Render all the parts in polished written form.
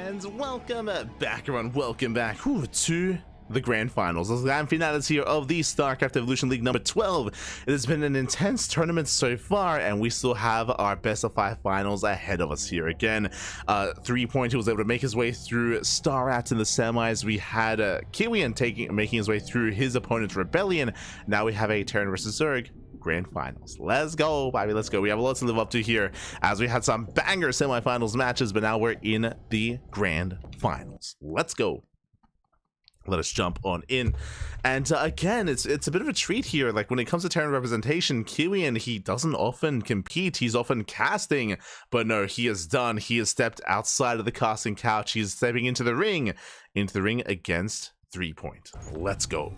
And welcome back, everyone. Welcome back to the grand finals, the grand finales here of the StarCraft Evolution League number 12. It has been an intense tournament so far, and we still have our best of 5 finals ahead of us here. Again, threepoint, who was able to make his way through StarRat in the semis. We had Kiwian making his way through his opponent's Rebellion. Now we have a Terran versus Zerg grand finals. Let's go, baby, let's go. We have a lot to live up to here, as we had some banger semifinals matches, but now we're in the grand finals. Let's go. Let us jump on in. And again, it's a bit of a treat here. Like, when it comes to Terran representation, Kiwian, he doesn't often compete. He's often casting, but no, he is done. He has stepped outside of the casting couch. He is stepping into the ring against threepoint. Let's go.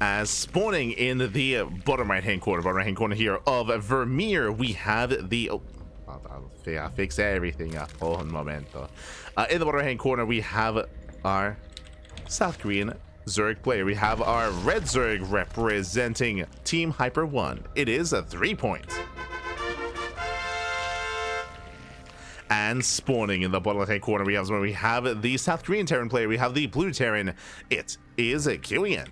As spawning in the bottom right hand corner here of Vermeer, we have the I'll fix everything up. Oh, un momento. In the bottom right hand corner, we have our South Korean Zerg player. We have our red Zerg representing Team Hyper 1. It is a threepoint. And spawning in the bottom left hand corner, we have the South Korean Terran player. We have the blue Terran. It is a Kiwian.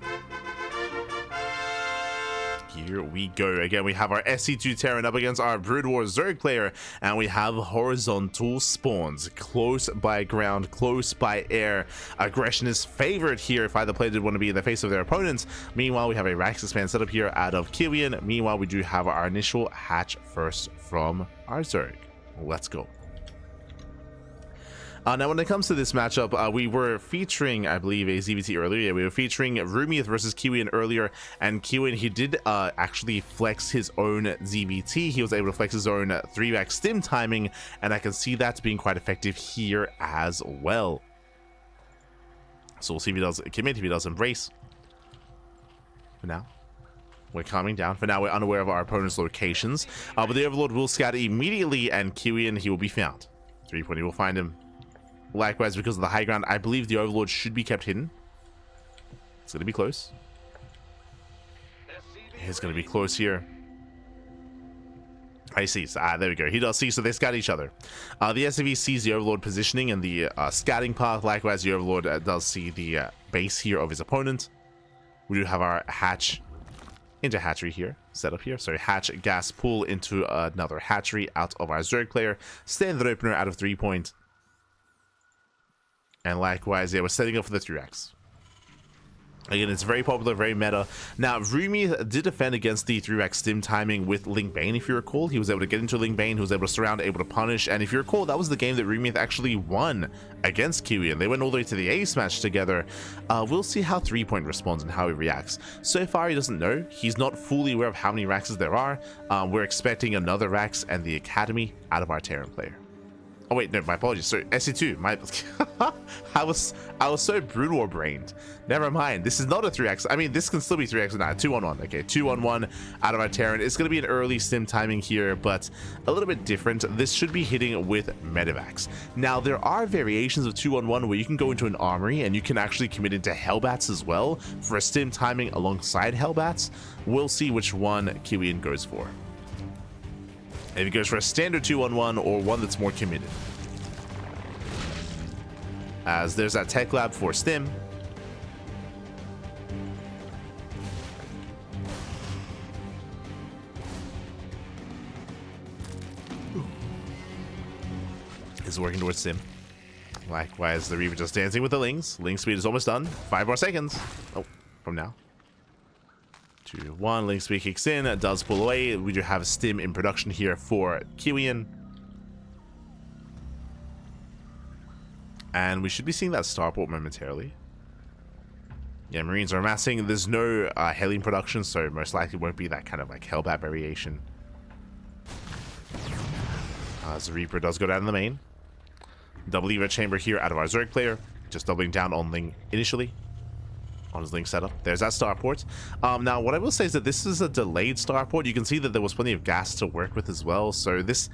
Here we go. Again, we have our SC2 Terran up against our Brood War Zerg player, and we have horizontal spawns, close by ground, close by air. Aggression is favored here if either player did want to be in the face of their opponents. Meanwhile, we have a Rax expand set up here out of Kiwian. Meanwhile, we do have our initial hatch first from our Zerg. Let's go. Now, when it comes to this matchup, we were featuring, I believe, a ZVT earlier. Yeah, we were featuring Rumieth versus Kiwian earlier, and Kiwian, he did actually flex his own ZVT. He was able to flex his own 3x stim timing, and I can see that being quite effective here as well. So we'll see if he does commit, if he does embrace. For now, we're calming down. For now, we're unaware of our opponent's locations, but the Overlord will scout immediately, and Kiwian, he will be found. Threepoint, he will find him. Likewise, because of the high ground, I believe the Overlord should be kept hidden. It's going to be close. It's going to be close here. I see. There we go. He does see, so they scout each other. The SCV sees the Overlord positioning and the scouting path. Likewise, the Overlord does see the base here of his opponent. We do have our hatch into hatchery here, set up here. So hatch gas pull into another hatchery out of our Zerg player. Standard opener out of threepoint. And likewise, yeah, we're setting up for the 3x. Again, it's very popular, very meta. Now, Rumi did defend against the 3x stim timing with Ling Bane, if you recall. He was able to get into Ling Bane, he was able to surround, able to punish. And if you recall, that was the game that Rumi actually won against Kiwian. They went all the way to the ace match together. We'll see how threepoint responds and how he reacts. So far, he doesn't know. He's not fully aware of how many Raxes there are. We're expecting another Rax and the Academy out of our Terran player. Oh wait, no, my apologies. So SC2, I was so Brood War brained. Never mind. This is not a 3x. I mean, this can still be 3x or not. 2-on-1. Okay, 2-on-1 out of our Terran. It's going to be an early stim timing here, but a little bit different. This should be hitting with Medivacs. Now, there are variations of 2-on-1 where you can go into an armory and you can actually commit into Hellbats as well for a stim timing alongside Hellbats. We'll see which one Kiwian goes for. If he goes for a standard 2-on-1 or one that's more committed. As there's that tech lab for stim. Is working towards stim. Likewise, the Reaver just dancing with the Lings. Ling speed is almost done. 5 more seconds. Oh, from now. 2-1, Ling speed kicks in, does pull away. We do have stim in production here for Kiwian. And we should be seeing that starport momentarily. Yeah, Marines are amassing. There's no heli in production, so most likely won't be that kind of like Hellbat variation. As the Reaper does go down in the main. Double Evo chamber here out of our Zerg player. Just doubling down on Ling initially. On his Link setup. There's that starport. Now, what I will say is that this is a delayed starport. You can see that there was plenty of gas to work with as well. So this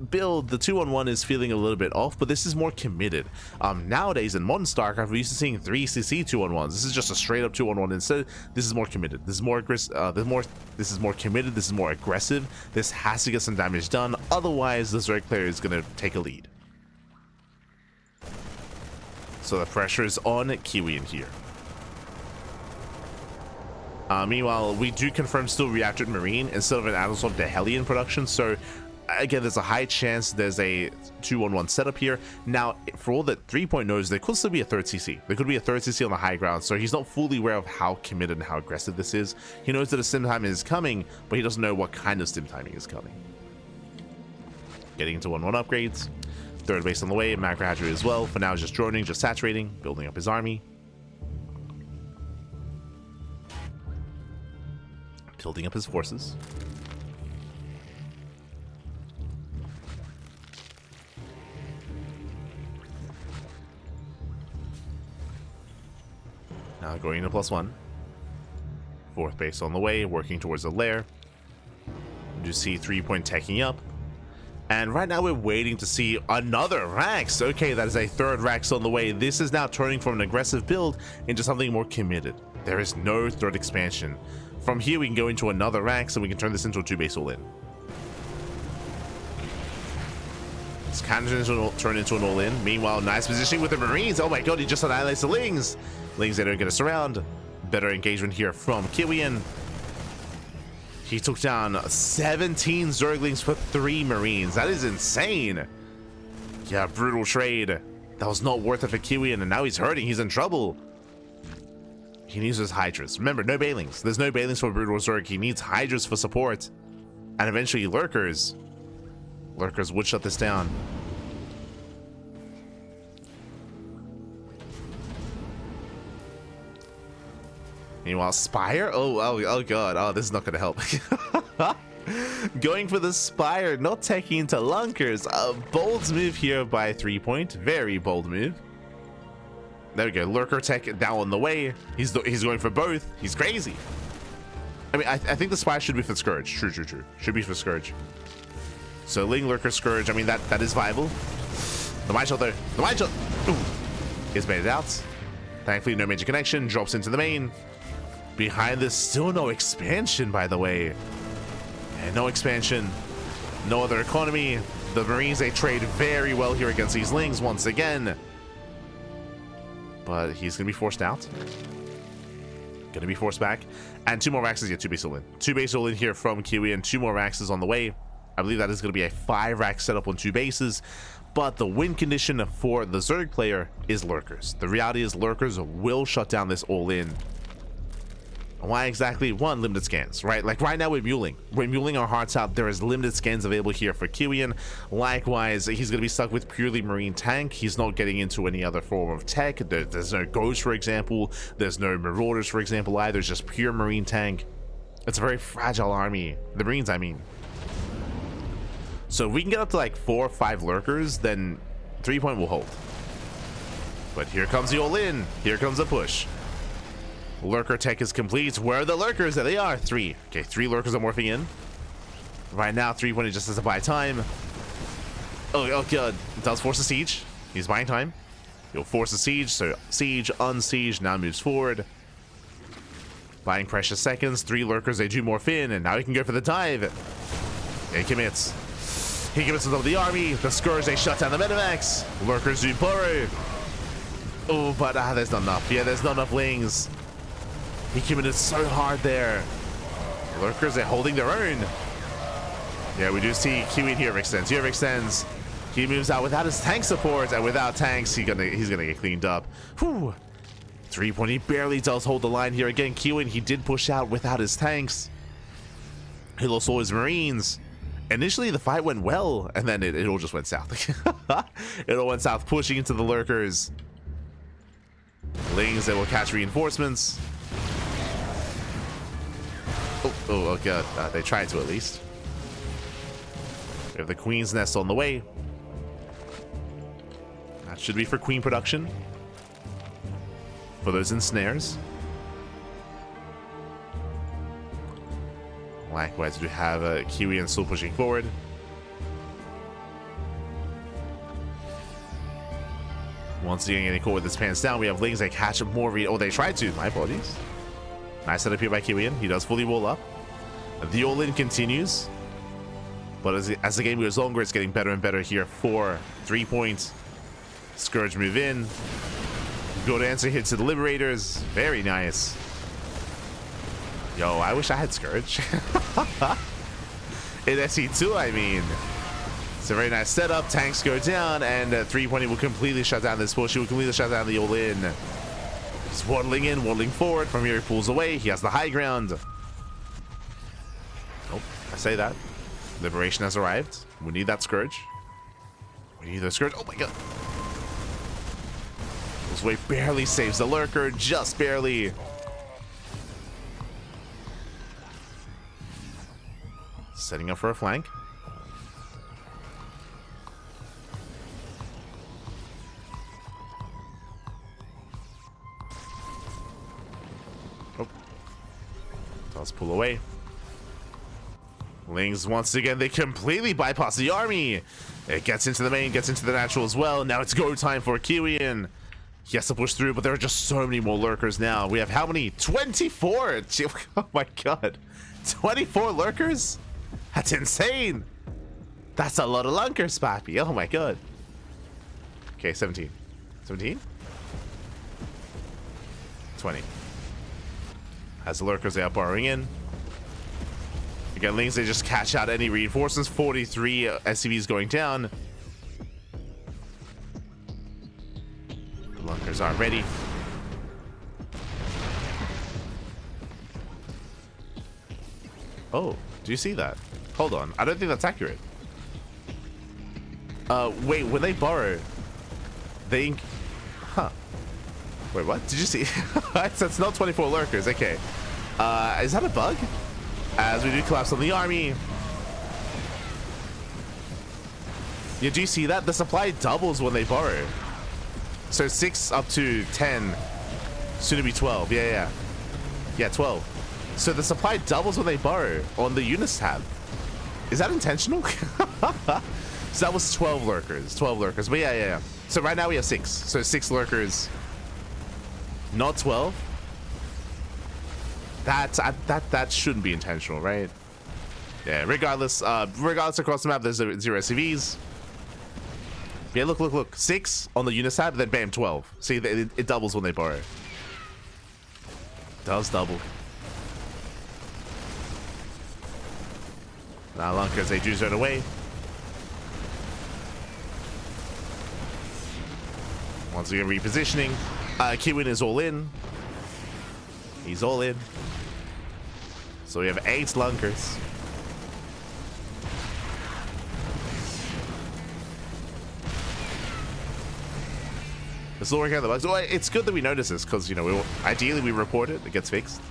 build, the 2-on-1 is feeling a little bit off, but this is more committed. Nowadays in modern StarCraft, we're used to seeing 3cc 2-on-1s. This is just a straight up 2-on-1. Instead, this is more committed. This is more aggressive. This is more committed. This is more aggressive. This has to get some damage done. Otherwise, the Zerg player is going to take a lead. So the pressure is on Kiwian here. Meanwhile, we do confirm still reactored Marine instead of an Adelswap de Hellion production. So again, there's a high chance there's a 2-on-1 setup here. Now, for all that 3-point knows, there could still be a third CC. There could be a third CC on the high ground. So he's not fully aware of how committed and how aggressive this is. He knows that a stim timing is coming, but he doesn't know what kind of stim timing is coming. Getting into 1-1 upgrades. Third base on the way, macro hatchery as well. For now, just droning, just saturating, building up his army. Building up his forces. Now going into +1. Fourth base on the way, working towards the lair. You see 3-point teching up. And right now we're waiting to see another Rax. Okay, that is a third Rax on the way. This is now turning from an aggressive build into something more committed. There is no third expansion. From here, we can go into another Rax, and we can turn this into a 2-base all-in. It's kind of turn into an all-in. Meanwhile, nice positioning with the Marines. Oh my god, he just annihilates the Lings. Lings, they don't get us around. Better engagement here from Kiwian. He took down 17 Zerglings for 3 Marines. That is insane. Yeah, brutal trade. That was not worth it for Kiwian, and now he's hurting. He's in trouble. He needs his Hydras. Remember, no Bailings. There's no Bailings for Brutal Zerg. He needs Hydras for support. And eventually Lurkers. Lurkers would shut this down. Meanwhile, Spire? Oh god. Oh, this is not going to help. Going for the Spire, not taking into Lunkers. A bold move here by 3-point. Very bold move. There we go. Lurker tech down on the way. He's going for both. He's crazy. I mean, I think the Spire should be for Scourge. True. Should be for Scourge. So Ling, Lurker, Scourge. I mean, that is viable. The Mind Shot though. The Mind Shot. Ooh. Is baited out. Thankfully, no major connection. Drops into the main. Behind this, still no expansion, by the way. And no expansion. No other economy. The Marines, they trade very well here against these Lings once again. But he's going to be forced out. Going to be forced back. And 2 more Raxes. Yeah, 2-base all-in. 2-base all-in here from Kiwian. 2 more Raxes on the way. I believe that is going to be a 5-rack setup on 2 bases. But the win condition for the Zerg player is Lurkers. The reality is Lurkers will shut down this all-in. Why exactly? 1, limited scans, right? Like right now we're muling our hearts out. There is limited scans available here for Kiwian. Likewise, he's going to be stuck with purely Marine tank. He's not getting into any other form of tech. There's no Ghost, for example. There's no Marauders, for example, either. It's just pure Marine tank. It's a very fragile army. The Marines, I mean. So if we can get up to like 4 or 5 Lurkers, then 3-point will hold. But here comes the all-in. Here comes the push. Lurker tech is complete. Where are the Lurkers? There they are. 3. Okay, 3 Lurkers are morphing in. Right now, 3-point just has to buy time. Oh god. It does force a siege. He's buying time. He'll force a siege. So siege, unsiege, now moves forward. Buying precious seconds. 3 Lurkers, they do morph in, and now he can go for the dive. He commits. He commits into the army. The Scourge, they shut down the Medivacs. Lurkers do burrow. Oh, but there's not enough. Yeah, there's not enough Lings. He committed so hard there. Lurkers, they're holding their own. Yeah, we do see Kiwian here extends. Here extends. He moves out without his tank support, and without tanks, he's gonna get cleaned up. Whew. 3-point, he barely does hold the line here. Again, Kiwian, he did push out without his tanks. He lost all his Marines. Initially, the fight went well, and then it all just went south. It all went south, pushing into the Lurkers. Lings, they will catch reinforcements. Oh god, they tried to at least. We have the Queen's Nest on the way. That should be for Queen production. For those ensnares. Likewise, we have Kiwian still pushing forward. Once again, getting caught with his pants down. We have Lings. They catch up more. Oh, they tried to. My apologies. Nice setup here by Kiwian. He does fully wall up. The all-in continues. But as the game goes longer, it's getting better and better here for 3-point. Scourge move in. Good answer hit to the Liberators. Very nice. Yo, I wish I had Scourge. In SE2, I mean. It's a very nice setup. Tanks go down, and 3-point will completely shut down this push. He will completely shut down the all-in. He's waddling in, waddling forward. From here, he pulls away. He has the high ground. Oh, I say that. Liberation has arrived. We need that Scourge. We need the Scourge. Oh my god. This way barely saves the Lurker. Just barely. Setting up for a flank. Oh. Does pull away. Lings, once again, they completely bypass the army. It gets into the main, gets into the natural as well. Now it's go time for Kiwian. He has to push through, but there are just so many more lurkers now. We have how many? 24! Oh my god. 24 lurkers? That's insane. That's a lot of lurkers, Pappy. Oh my god. Okay, 17. 17? 20. As the lurkers, they are borrowing in. Again, Lings, they just catch out any reinforcements. 43 SCVs going down. The lunkers aren't ready. Oh, do you see that? Hold on. I don't think that's accurate. Wait, when they borrow, they... Huh. Wait, what? Did you see? That's not 24 lurkers. Okay. Is that a bug? As we do collapse on the army. Yeah, do you see that? The supply doubles when they borrow. So 6 up to 10. Soon to be 12. Yeah. Yeah, 12. So the supply doubles when they borrow on the units tab. Is that intentional? So that was 12 lurkers. 12 lurkers. But yeah. So right now we have 6. So 6 lurkers. Not 12. That shouldn't be intentional, right? Yeah, regardless across the map, there's 0 SCVs. Yeah, look. 6 on the unit tab, then bam, 12. See, it doubles when they borrow. Does double. Now lunkers, they do zone away. Once again, repositioning. Kiwian is all in. He's all in. So we have 8 lunkers. It's still working out the bugs. Well, it's good that we notice this because, you know, ideally we report it gets fixed.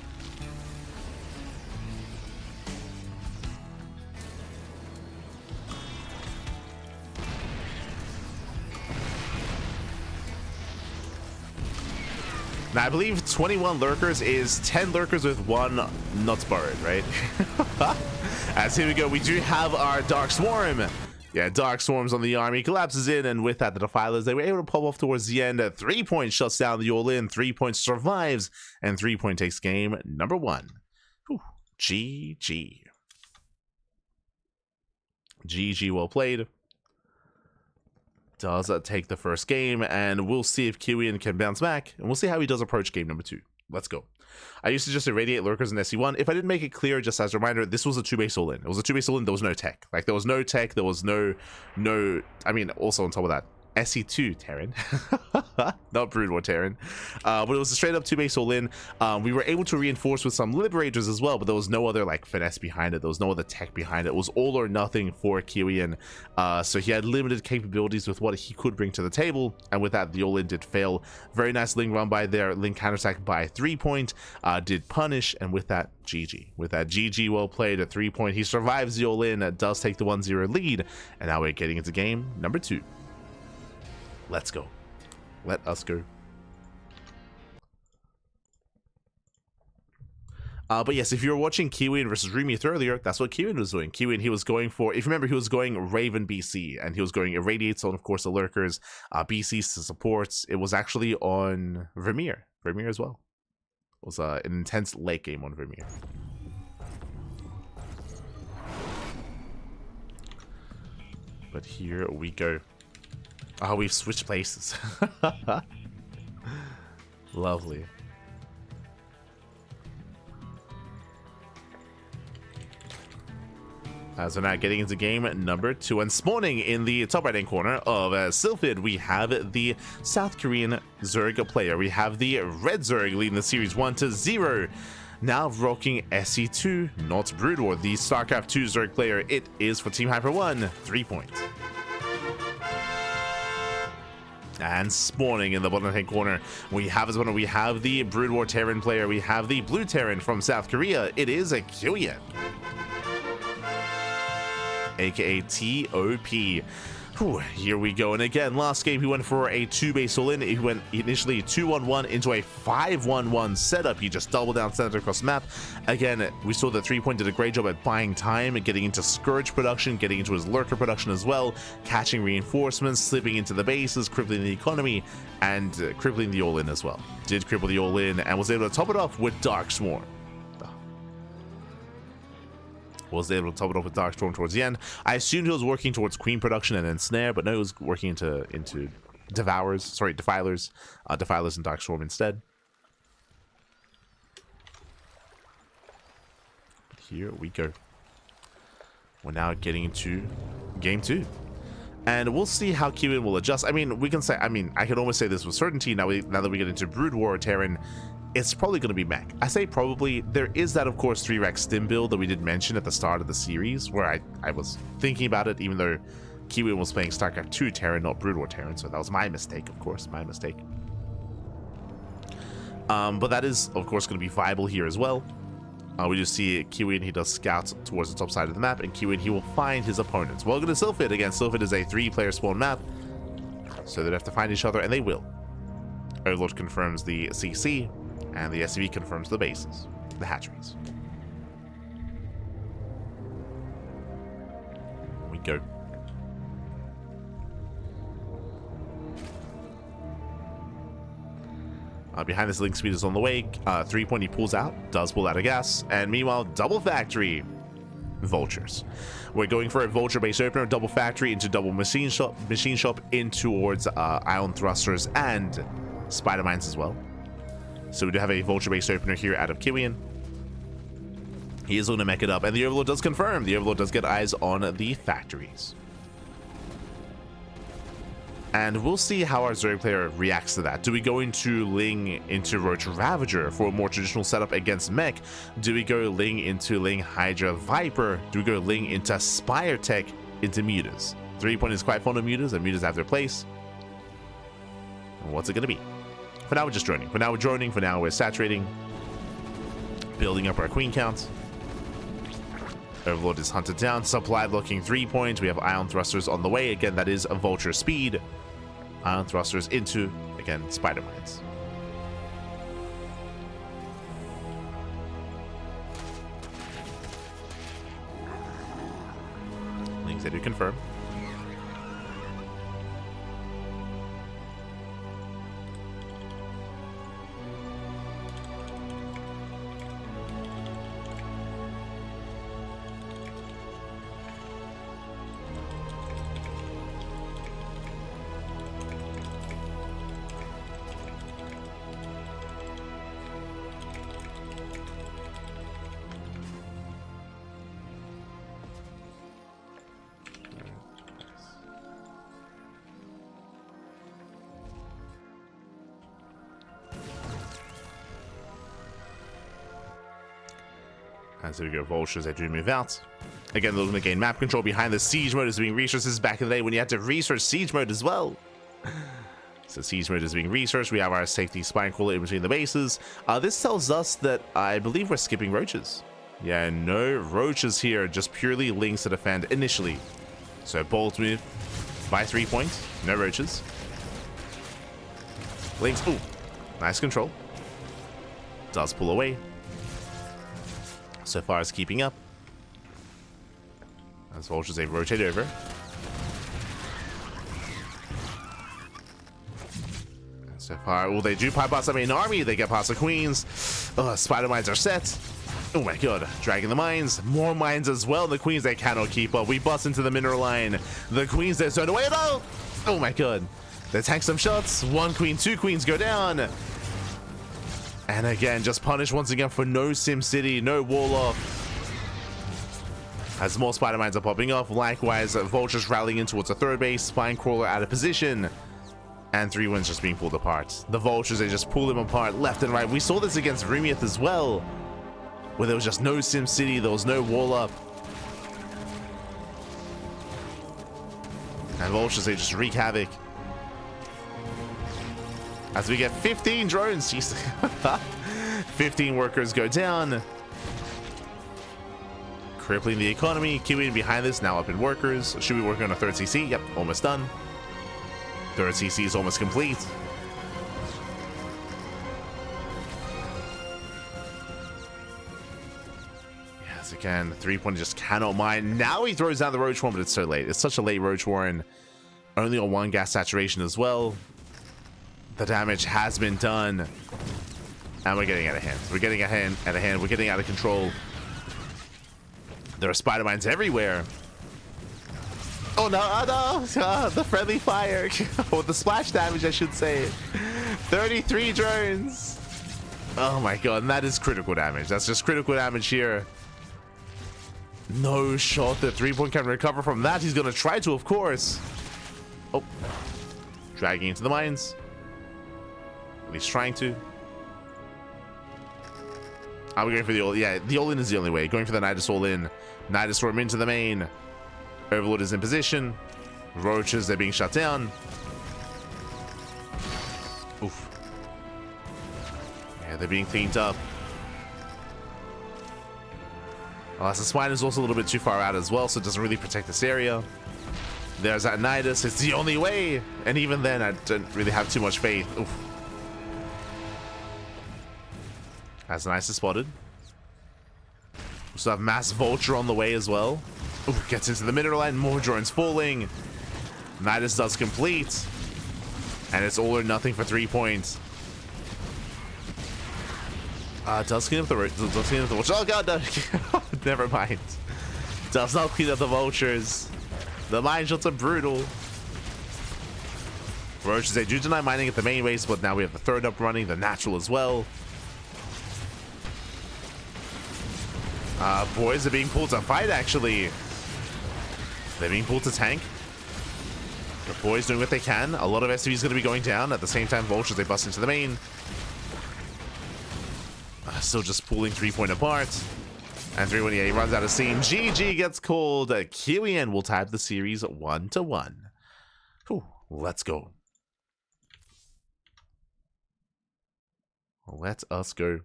Now, I believe 21 lurkers is 10 lurkers with 1 nuts borrowed, right? As here we go, we do have our Dark Swarm. Yeah, Dark Swarms on the army, collapses in, and with that, the Defilers, they were able to pop off towards the end. 3-point shuts down the all-in, 3-point survives, and 3-point takes game number 1. Whew. GG. GG, well played. Does take the first game, and we'll see if Kiwian can bounce back, and we'll see how he does approach game number 2. Let's go. I used to just irradiate lurkers in SC1. If I didn't make it clear, just as a reminder, this was a 2-base all-in. It was a 2-base all-in. There was no tech. Like, there was no tech. There was no. I mean, also on top of that, SC2 Terran, not Brood War Terran, but it was a straight up 2-base all-in. We were able to reinforce with some Liberators as well, but there was no other like finesse behind it. There was no other tech behind it. It was all or nothing for Kiwian, so he had limited capabilities with what he could bring to the table, and with that, the all-in did fail. Very nice Ling run by there. Ling counterattack by 3-point, did punish, and with that, GG. With that, GG, well played. A 3-point. He survives the all-in, does take the 1-0 lead, and now we're getting into game number 2. Let's go. Let us go. But yes, if you were watching Kiwian versus Rumi earlier, that's what Kiwian was doing. Kiwian, he was going for, if you remember, he was going Raven BC, and he was going Irradiates on, of course, the Lurkers, BCs to supports. It was actually on Vermeer as well. It was an intense late game on Vermeer. But here we go. Oh, we've switched places. Lovely. So now getting into game number 2, and spawning in the top right-hand corner of Sylphid, we have the South Korean Zerg player. We have the Red Zerg leading the series 1-0. Now rocking SC2, not Brood War, the StarCraft 2 Zerg player. It is for Team Hyper 1, 3-point. And spawning in the bottom right-hand corner, we have the Brood War Terran player. We have the Blue Terran from South Korea. It is a Kiwian, aka TOP. Whew, here we go. And again, last game he went for a 2-base all-in. He went initially 2-1-1 into a 5-1-1 setup. He just doubled down center across the map. Again, we saw that 3-point did a great job at buying time and getting into Scourge production, getting into his Lurker production as well, catching reinforcements, slipping into the bases, crippling the economy, and crippling the all-in as well. Did cripple the all-in and was able to top it off with Dark Swarm. Was able to top it off with Darkstorm towards the end. I assumed he was working towards Queen production and then Snare, but no, he was working into Defilers and Darkstorm instead. Here we go. We're now getting into game 2. And we'll see how Kiwian will adjust. I mean, I can almost say this with certainty now that we get into Brood War Terran. It's probably going to be mech. I say probably. There is that, of course, 3-Rex stim build that we did mention at the start of the series, where I was thinking about it, even though Kiwian was playing StarCraft 2 Terran, not Brood War Terran, so that was my mistake, of course, my mistake. But that is, of course, going to be viable here as well. We just see Kiwian, he does scouts towards the top side of the map, and Kiwian, he will find his opponents. Welcome to Sylphid. Again, Sylphid is a 3-player spawn map, so they'd have to find each other, and they will. Overlord confirms the CC, and the SCV confirms the bases, the hatcheries. Here we go. Behind this, Link Speed is on the way. 3-point, he pulls out, does pull out of gas, and meanwhile, double factory vultures. We're going for a vulture base opener, double factory into double machine shop in towards ion thrusters and spider mines as well. So we do have a vulture base opener here out of Kiwian. He is going to mech it up, and the Overlord does confirm. The Overlord does get eyes on the factories. And we'll see how our Zerg player reacts to that. Do we go into Ling into Roach Ravager for a more traditional setup against mech? Do we go Ling into Ling Hydra Viper? Do we go Ling into Spire Tech into Mutas? 3-point is quite fond of Mutas, and Mutas have their place. And what's it going to be? For now, we're just droning. For now, we're droning. For now, we're saturating. Building up our queen count. Overlord is hunted down. Supply blocking 3-point. We have ion thrusters on the way. Again, that is a vulture speed. Ion thrusters into, again, spider mines. Links that do confirm. And so we go vultures, they do move out. Again, they're looking to gain map control. Behind the siege mode is being researched. This is back in the day when you had to research siege mode as well. So siege mode is being researched. We have our safety spine crawler in between the bases. This tells us that I believe we're skipping roaches. Yeah, no roaches here, just purely Lings to defend initially. So bold move by 3-point, no roaches. Lings, ooh, nice control. Does pull away. so far as keeping up. As Vultures, they rotate over. So far, well, they do pipe past the main army. They get past the queens. Spider mines are set. Oh my god, dragging the mines. More mines as well. The queens, they cannot keep up. We bust into the mineral line. The queens, they're turned away. No! Oh my god. They tank some shots. One queen, two queens go down. And again, just punished once again for no Sim City, no wall off. As more spider mines are popping off. Likewise, Vultures rallying in towards the third base. Spine Crawler out of position. And 3-1's just being pulled apart. The Vultures, they just pull them apart left and right. We saw this against Rumiath as well, where there was just no Sim City, there was no wall up. And Vultures, they just wreak havoc. As we get 15 drones, jeez. 15 workers go down. Crippling the economy. Kiwian behind this, now up in workers. Should be working on a third CC. Yep, almost done. Third CC is almost complete. Yes, again, 3-point just cannot mine. Now he throws down the Roach Warren, but it's so late. It's such a late Roach Warren. Only on 1 gas saturation as well. The damage has been done. And we're getting out of hand. We're getting out of hand. We're getting out of control. There are spider mines everywhere. Oh no, oh no, the friendly fire, or the splash damage I should say. 33 drones. Oh my god, and that is critical damage. That's just critical damage here. No shot that 3-point can recover from that. He's gonna try to, of course. Oh, dragging into the mines. At least trying to. Are we going for the all? Yeah, the all-in is the only way. Going for the Nidus all-in. Nidus Storm into the main. Overlord is in position. Roaches, they're being shut down. Oof. Yeah, they're being cleaned up. Alas, the Spine is also a little bit too far out as well, so it doesn't really protect this area. There's that Nidus. It's the only way. And even then, I don't really have too much faith. Oof. That's nice, is spotted. We still have Mass Vulture on the way as well. Ooh, gets into the mineral line, more drones falling. Nidus does complete. And it's all or nothing for 3 points. Does clean up the vultures. Oh god, no. Never mind. Does not clean up the vultures. The mine shots are brutal. Roaches, they do deny mining at the main base, but now we have the third up running, the natural as well. Boys are being pulled to fight, actually. They're being pulled to tank. The boys doing what they can. A lot of SCV is going to be going down. At the same time, Vultures, they bust into the main. Still just pulling 3-point apart. And 3-1, he runs out of steam. GG gets called. Kiwian will tie up the series 1-1. Whew, let's go. Let us go.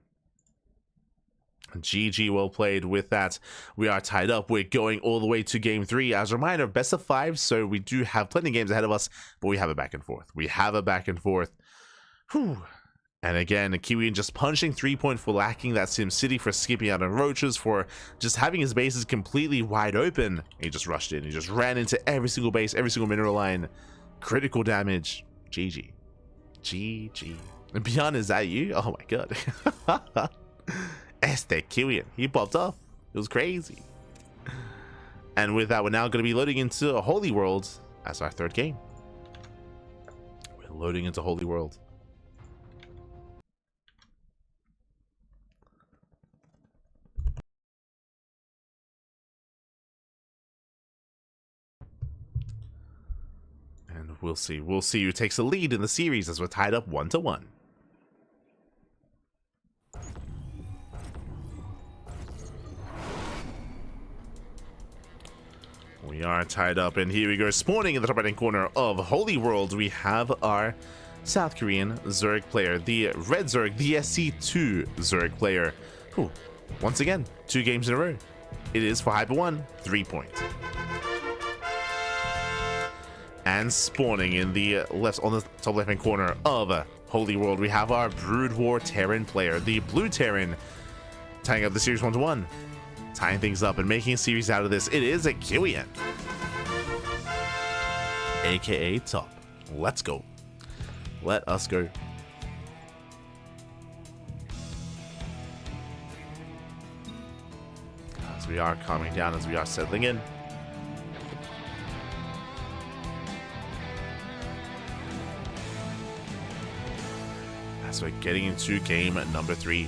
GG, well played. With that, we are tied up. We're going all the way to game 3. As a reminder, best of 5, so we do have plenty of games ahead of us, but we have a back and forth. We have a back and forth. Whew. And again, Kiwian just punching 3-point for lacking that Sim City, for skipping out on Roaches, for just having his bases completely wide open. He just rushed in. He just ran into every single base, every single mineral line. Critical damage. GG. GG. And Beyond, is that you? Oh my god. Este Kiwian. He popped off. It was crazy. And with that, we're now going to be loading into Holy World as our third game. We're loading into Holy World. And we'll see. We'll see who takes the lead in the series as we're tied up 1-1. We are tied up, and here we go. Spawning in the top right-hand corner of Holy World, we have our South Korean Zerg player, the Red Zerg, the SC2 Zerg player. Whew. Once again, 2 games in a row. It is for Hyper 1, 3-point. And spawning in the on the top left-hand corner of Holy World, we have our Brood War Terran player, the Blue Terran, tying up the series 1-1. tying things up and making a series out of this. It is a Kiwian, aka Top. Let's go. Let us go. As we are calming down, as we are settling in. As we're getting into game number 3.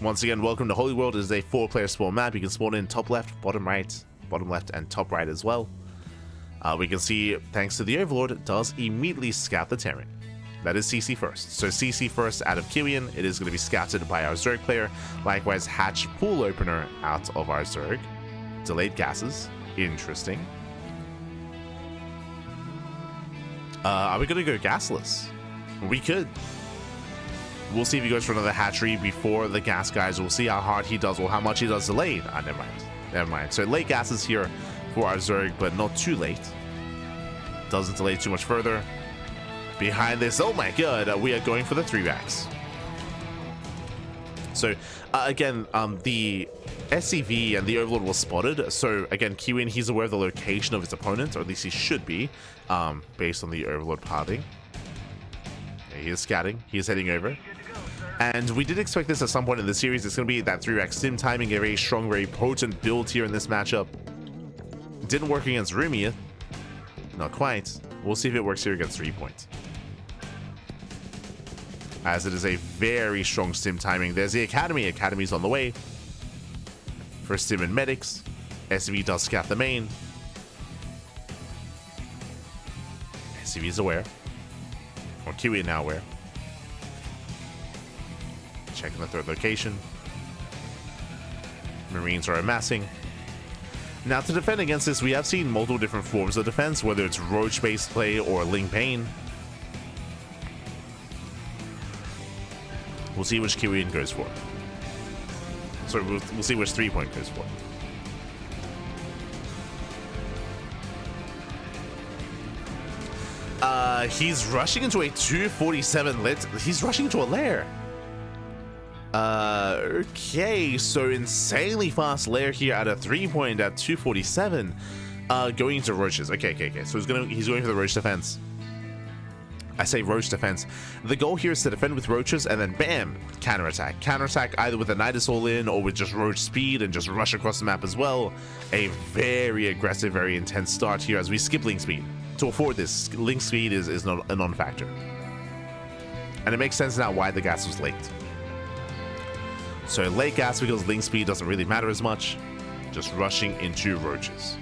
Once again, welcome to Holy World. It is a 4-player spawn map. You can spawn in top left, bottom right, bottom left, and top right as well. We can see, thanks to the Overlord, it does immediately scout the terrain. That is CC first. So CC first out of Kiwian. It is going to be scouted by our Zerg player. Likewise, hatch pool opener out of our Zerg. Delayed gases. Interesting. Are we going to go gasless? We could. We'll see if he goes for another hatchery before the gas guys. We'll see how hard he does or how much he does delayed. Never mind. Never mind. So late gases here for our Zerg, but not too late. Doesn't delay too much further. Behind this, oh my god, we are going for the 3 racks. So again, the SCV and the Overlord was spotted. So again, Kiwian, he's aware of the location of his opponent, or at least he should be, based on the Overlord pathing. He is scouting. He is heading over. And we did expect this at some point in the series. It's going to be that 3-rack sim timing, a very strong, very potent build here in this matchup. Didn't work against Rumi. Not quite. We'll see if it works here against threepoint. As it is a very strong sim timing. There's the Academy. Academy's on the way. For sim and medics. SV does scout the main. SV is aware. Or Kiwian now aware. Checking the 3rd location. Marines are amassing. Now, to defend against this, we have seen multiple different forms of defense, whether it's Roach-based play or Link Bane. We'll see which Kiwian goes for. Sorry, we'll see which threepoint goes for. He's rushing into a 247 lit. He's rushing into a lair. Okay, so insanely fast lair here at a 3-point at 247. Going into roaches. Okay. So he's going for the roach defense. I say roach defense. The goal here is to defend with roaches and then bam, counterattack. Counterattack either with a Nidus all in or with just roach speed and just rush across the map as well. A very aggressive, very intense start here as we skip link speed. To afford this, link speed is not a non-factor. And it makes sense now why the gas was late. So late gas because link speed doesn't really matter as much. Just rushing into roaches.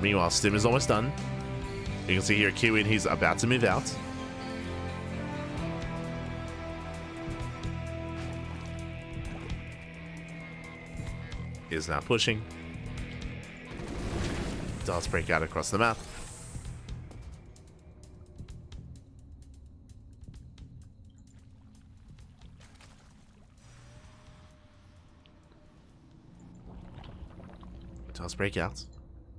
Meanwhile, Stim is almost done. You can see here Kiwian, he's about to move out. Is now pushing. Does break out across the map. Does break out.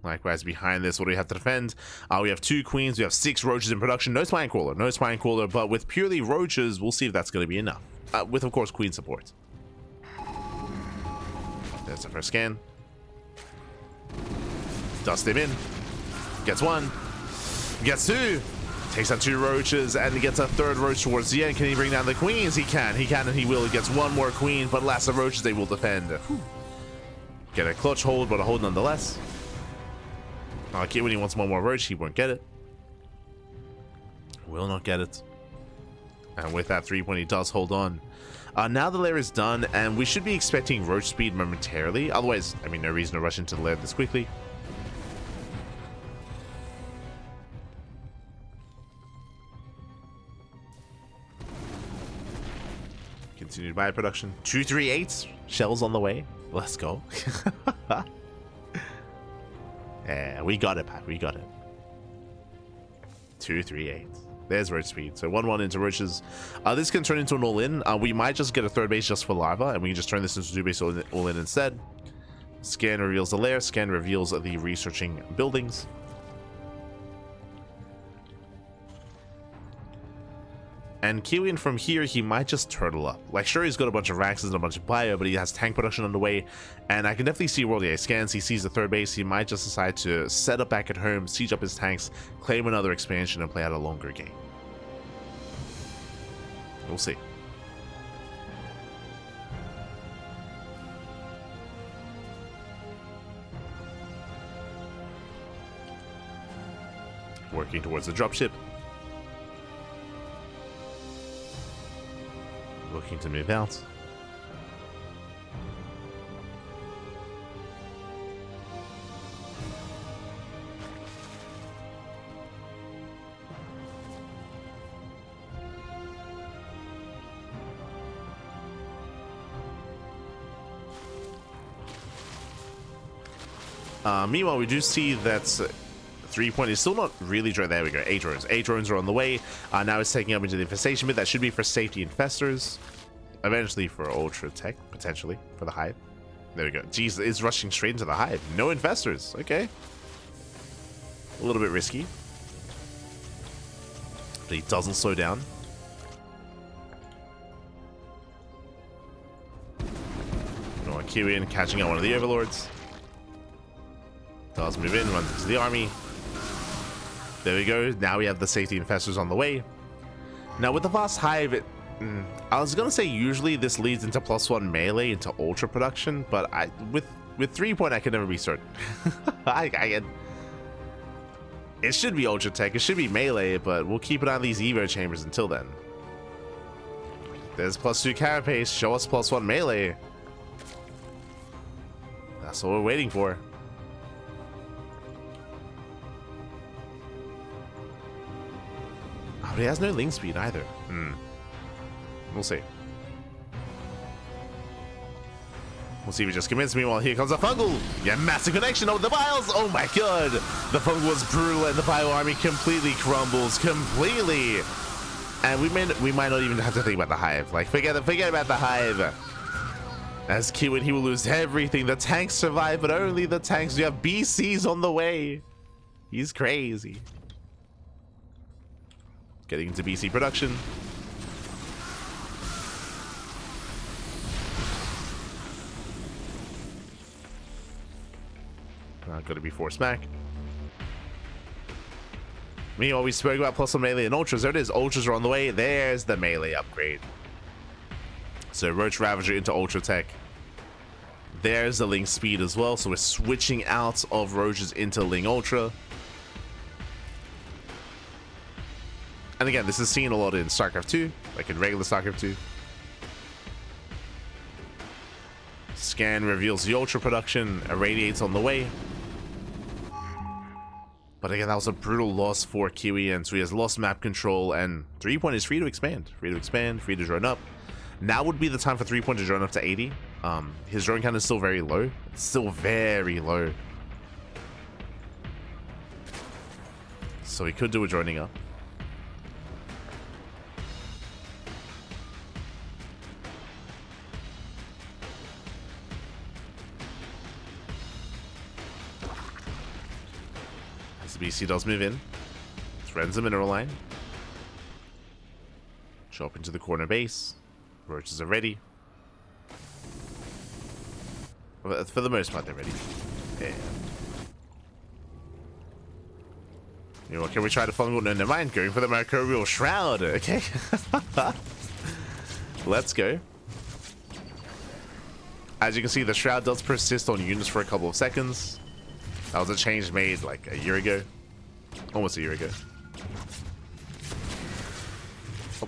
Likewise, behind this, what do we have to defend? We have 2 queens, we have 6 roaches in production. No spine crawler, but with purely roaches, we'll see if that's going to be enough. With, of course, queen support. There's the first scan. Dust him in. Gets 1. Gets 2. Takes out 2 roaches, and he gets a 3rd roach towards the end. Can he bring down the queens? He can, and he will. He gets 1 more queen, but last of roaches, they will defend. Get a clutch hold, but a hold nonetheless. When he wants 1 more roach, he won't get it. Will not get it. And with that 3-point, he does hold on. Now the lair is done, and we should be expecting roach speed momentarily. Otherwise, I mean, no reason to rush into the lair this quickly. Continued by production. 238 shells on the way. Let's go. Yeah, we got it, Pat. We got it. 238. There's roach speed. So 1-1 into roaches. This can turn into an all-in. We might just get a 3rd base just for lava, and we can just turn this into 2 base all-in instead. Scan reveals the lair. Scan reveals the researching buildings. And Kiwian from here, he might just turtle up. Like, sure, he's got a bunch of Raxes and a bunch of bio, but he has tank production on the way. And I can definitely see World EA scans. He sees the third base. He might just decide to set up back at home, siege up his tanks, claim another expansion, and play out a longer game. We'll see. Working towards the dropship. Looking to move out. Meanwhile, we do see that 3-point is still not really drones. There we go. 8 drones. 8 drones are on the way. Now it's taking up into the infestation bit. That should be for safety infestors. Eventually for ultra tech, potentially for the hive. There we go. Jeez, it's rushing straight into the hive. No infestors. Okay. A little bit risky. But he doesn't slow down. Kiwian catching out one of the overlords. Does move in, runs into the army. There we go. Now we have the safety infestors on the way. Now with the fast hive, I was gonna say usually this leads into +1 melee into ultra production, but with 3-point I can never be certain. It should be ultra tech, it should be melee, but we'll keep it on these evo chambers until then. There's +2 carapace, show us +1 melee. That's what we're waiting for. Oh, but he has no link speed either. We'll see. We'll see if he just commits. Meanwhile, here comes a fungal. Yeah, massive connection over the bios. Oh my god. The fungal was brutal and the bio army completely crumbles. Completely. And we might not even have to think about the hive. Like, forget about the hive. As Kiwian, he will lose everything. The tanks survive, but only the tanks. You have BCs on the way. He's crazy. Getting into BC production. Gonna be force smack. Meanwhile, we spoke about +1 melee and ultras. There it is. Ultras are on the way. There's the melee upgrade. So Roach Ravager into ultra tech. There's the Ling speed as well. So we're switching out of Roaches into Ling Ultra. And again, this is seen a lot in StarCraft 2, like in regular StarCraft 2. Scan reveals the ultra production. Irradiates on the way. But again, that was a brutal loss for Kiwian, so he has lost map control, and 3-point is free to expand. Free to expand, free to drone up. Now would be the time for 3-point to drone up to 80. His drone count is still very low. It's still very low. So he could do a droning up. BC does move in. Threatens the mineral line. Show up into the corner base. Roaches are ready. For the most part, they're ready. Yeah. You know what? Can we try to fungal? No, never mind. Going for the Mercurial Shroud. Okay. Let's go. As you can see, the Shroud does persist on units for a couple of seconds. That was a change made like a year ago. Almost a year ago. Oh.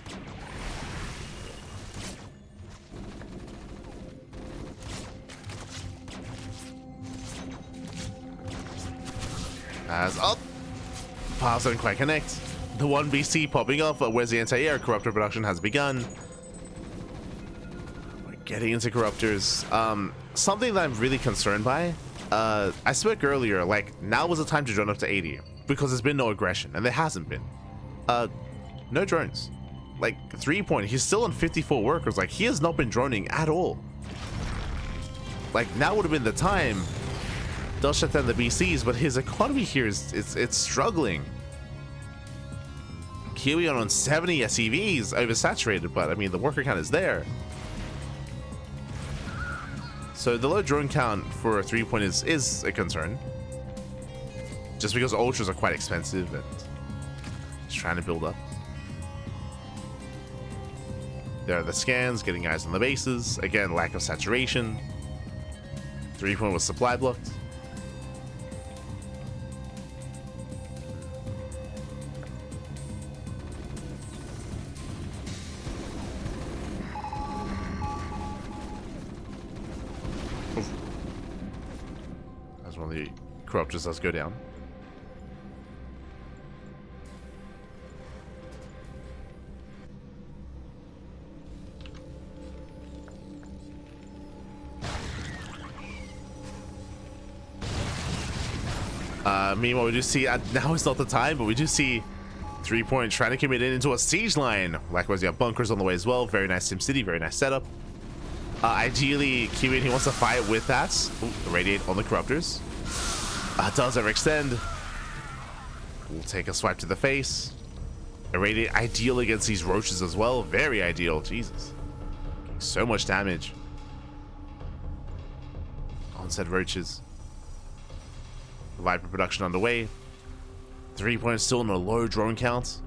As up. Powers don't quite connect. The 1 BC popping up. Where's the anti-air? Corruptor production has begun. We're getting into corruptors. Something that I'm really concerned by. I spoke earlier, like, now was the time to drone up to 80 because there's been no aggression, and there hasn't been. No drones. Like, 3-point, he's still on 54 workers. Like, he has not been droning at all. Like, now would have been the time. They'll shut down the BCs, but his economy here is it's struggling. Kiwian on 70 SCVs, oversaturated, but I mean, the worker count is there. So the low drone count for a 3-point is a concern. Just because ultras are quite expensive and just trying to build up. There are the scans, getting eyes on the bases. Again, lack of saturation. 3-point was supply blocked. That's one of the corruptors does go down. Meanwhile, we do see, now is not the time, but we do see 3-point trying to commit it into a siege line. Likewise, you have bunkers on the way as well. Very nice SimCity, very nice setup. Ideally, Kiwian, he wants to fight with that. Ooh, Radiate on the Corruptors. Does overextend. We'll take a swipe to the face. Irradiate, ideal against these roaches as well. Very ideal, Jesus. So much damage on said roaches. Viper production underway. 3-point still in a low drone count.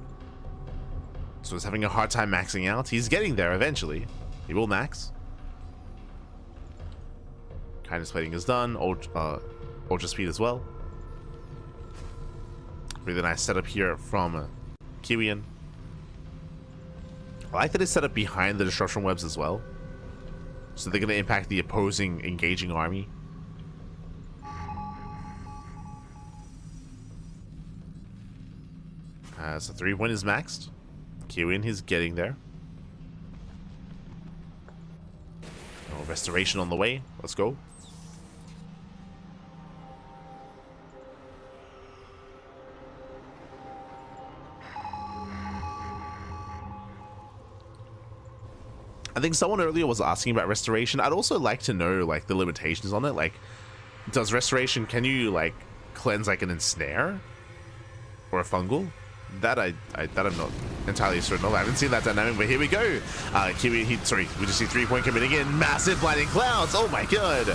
So he's having a hard time maxing out. He's getting there eventually. He will max. Kindness plating is done. Ultra speed as well. Really nice setup here from Kiwian. I like that it's set up behind the disruption webs as well. So they're going to impact the opposing engaging army. So 3-point is maxed. Kiwian, he's getting there. Oh, restoration on the way. Let's go. I think someone earlier was asking about restoration. I'd also like to know like the limitations on it. Like, does restoration, can you like cleanse like an ensnare or a fungal? That I'm not entirely certain of. I haven't seen that dynamic, but here we go. Kiwi, we just see 3-point committing in. Massive blinding clouds. Oh my god.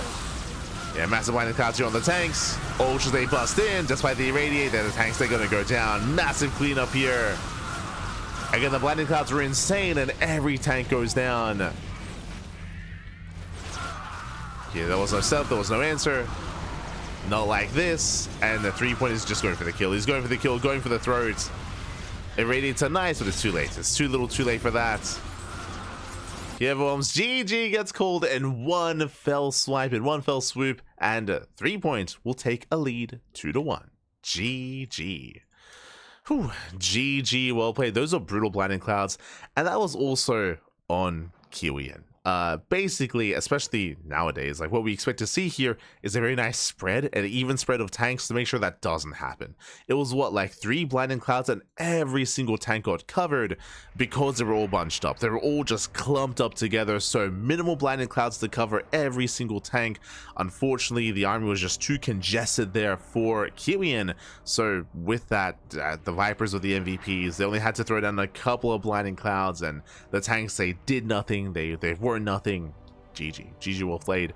Yeah, massive blinding clouds here on the tanks. Ultras, they bust in. Just by the irradiate, then the tanks, they're gonna go down. Massive cleanup here. Again, the blinding clouds were insane, and every tank goes down. Yeah, there was no setup, there was no answer. Not like this. And the 3-point is just going for the kill. He's going for the kill, going for the throat. Irradiates are nice, but it's too late. It's too little too late for that. Here, Worms, GG gets called in one fell swipe, in one fell swoop, and 3-point will take a lead 2-1. GG. Whew, GG, well played. Those are brutal blinding clouds, and that was also on Kiwian. Basically, especially nowadays, like what we expect to see here is a very nice spread, an even spread of tanks to make sure that doesn't happen. It was what, like 3 blinding clouds, and every single tank got covered because they were all bunched up. They were all just clumped up together, so minimal blinding clouds to cover every single tank. Unfortunately, the army was just too congested there for Kiwian. So with that, the Vipers were the MVPs. They only had to throw down a couple of blinding clouds, and the tanks, they did nothing. They were nothing. GG well played.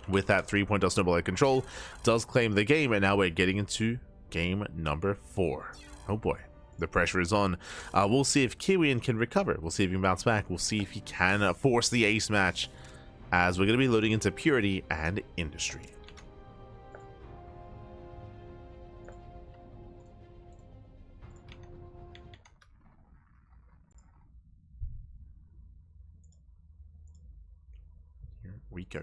With that 3-point, does snowball control, does claim the game, and now we're getting into game number 4. Oh boy, the pressure is on. We'll see if Kiwian can recover. We'll see if he can bounce back. We'll see if he can force the ace match, as we're going to be loading into Purity and Industry. We go.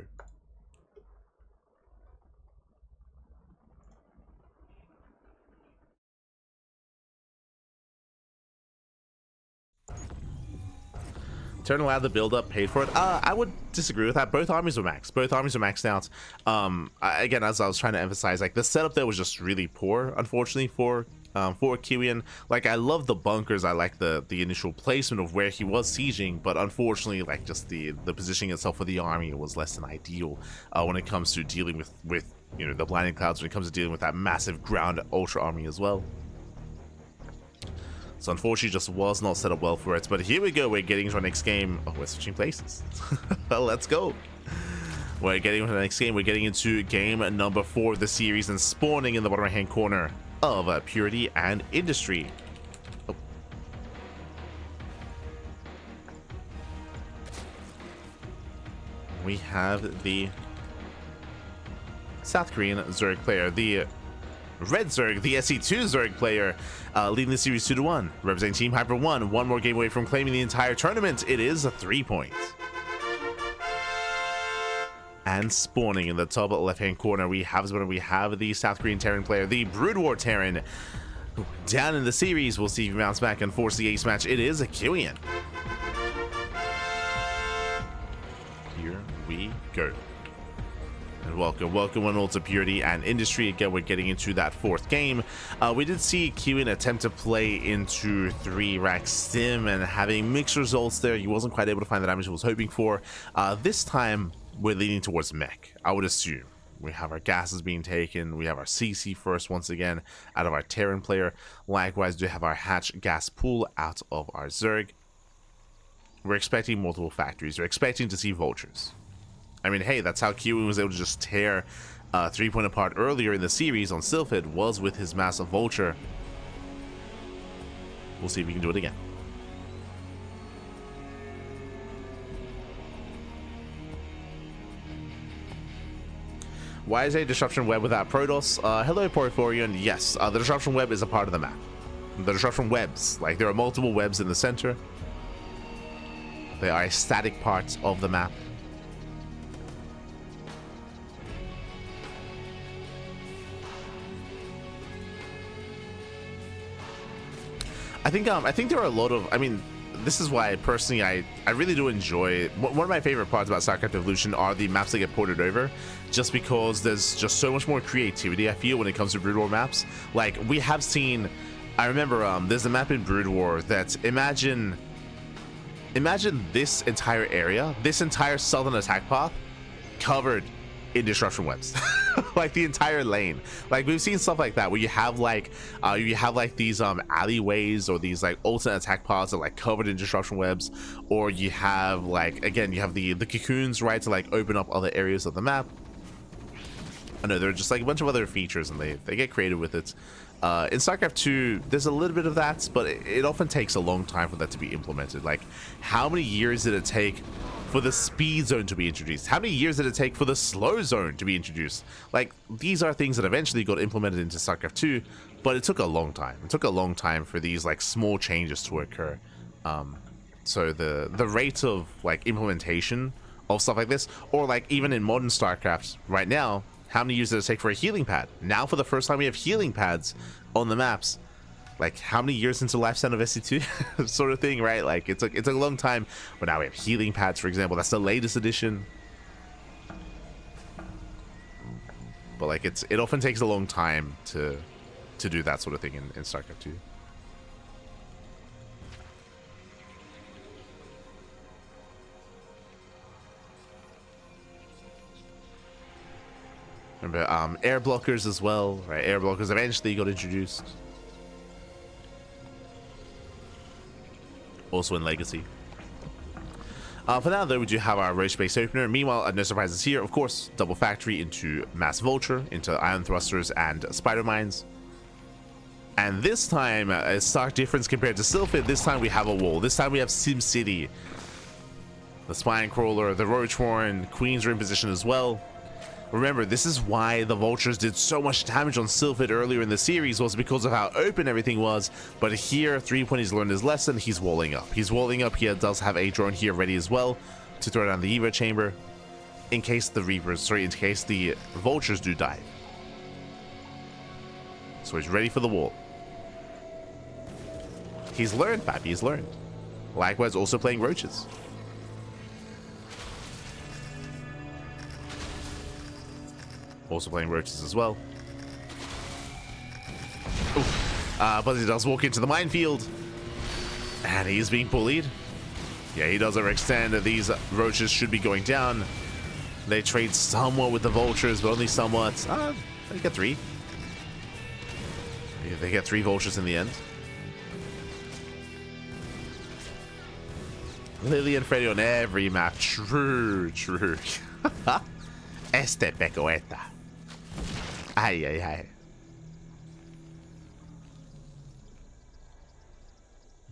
Turn allowed the build up, paid for it. I would disagree with that. Both armies were maxed. Both armies were maxed out. Again, as I was trying to emphasize, like the setup there was just really poor, unfortunately, for Kiwian. Like, I love the bunkers. I like the initial placement of where he was sieging, but unfortunately, like just the positioning itself for the army was less than ideal when it comes to dealing with you know, the blinding clouds, when it comes to dealing with that massive ground ultra army as well. So unfortunately, just was not set up well for it. But here we go. We're getting to our next game. Oh, we're switching places. Let's go. We're getting into the next game. We're getting into game number 4 of the series and spawning in the bottom right-hand corner of Purity and Industry. Oh. We have the South Korean Zerg player, the Red Zerg, the SC2 Zerg player, leading the series 2-1, representing Team Hyper 1, one more game away from claiming the entire tournament. It is a 3-point. And spawning in the top left-hand corner, we have the South Korean Terran player, the Brood War Terran. Down in the series, we'll see if he mounts back and force the ace match. It is a Kiwian. Here we go. And welcome one all to Purity and Industry. Again, we're getting into that 4th game. We did see Kiwian attempt to play into 3-rack Stim and having mixed results there. He wasn't quite able to find the damage he was hoping for. This time, we're leaning towards mech, I would assume. We have our gases being taken. We have our CC first once again out of our Terran player. Likewise, we have our hatch gas pool out of our Zerg. We're expecting multiple factories. We're expecting to see vultures. I mean, hey, that's how Kiwian was able to just tear 3-point apart earlier in the series on Sylphid, was with his massive vulture. We'll see if we can do it again. Why is a disruption web without Protoss? Hello, Porphorian. Yes, the disruption web is a part of the map. The disruption webs, like there are multiple webs in the center. They are a static part of the map. I think there are a lot of, I mean, this is why personally I really do enjoy, one of my favorite parts about StarCraft Evolution are the maps that get ported over, just because there's just so much more creativity I feel when it comes to Brood War maps. Like we have seen, I remember there's a map in Brood War that imagine this entire area, this entire southern attack path covered in disruption webs. Like the entire lane. Like we've seen stuff like that where you have like these alleyways or these like alternate attack paths that are like covered in disruption webs, or you have like, again, you have the cocoons, right, to like open up other areas of the map. I know there are just like a bunch of other features and they get creative with it. In StarCraft 2, there's a little bit of that, but it often takes a long time for that to be implemented. Like, how many years did it take for the speed zone to be introduced? How many years did it take for the slow zone to be introduced? Like, these are things that eventually got implemented into StarCraft 2, but it took a long time. It took a long time for these like small changes to occur. So the rate of like implementation of stuff like this, or like even in modern StarCraft right now, how many years did it take for a healing pad? Now for the first time we have healing pads on the maps. Like how many years into the lifespan of SC2 sort of thing, right? Like it's a long time, but now we have healing pads, for example. That's the latest edition. But like it often takes a long time to do that sort of thing in StarCraft 2. Remember air blockers as well, right? Air blockers eventually got introduced. Also in Legacy. For now, though, we do have our Roach Base Opener. Meanwhile, no surprises here. Of course, double factory into Mass Vulture, into Ion Thrusters and Spider Mines. And this time, a stark difference compared to Sylphid. This time we have a wall. This time we have Sim City. The Spine Crawler, the Roach Horn, Queens are in position as well. Remember, this is why the Vultures did so much damage on Sylphid earlier in the series, was because of how open everything was. But here, threepoint has learned his lesson. He's walling up. He's walling up. He does have a drone here ready as well to throw down the Evo chamber in case the in case the Vultures do dive. So he's ready for the wall. He's learned, Pappy. He's learned. Likewise, also playing Roaches. Also playing Roaches as well. But he does walk into the minefield. And he is being bullied. Yeah, he does overextend. These Roaches should be going down. They trade somewhat with the Vultures, but only somewhat. They get 3. They get 3 Vultures in the end. Lily and Freddy on every map. True. Este pecoeta. Ay.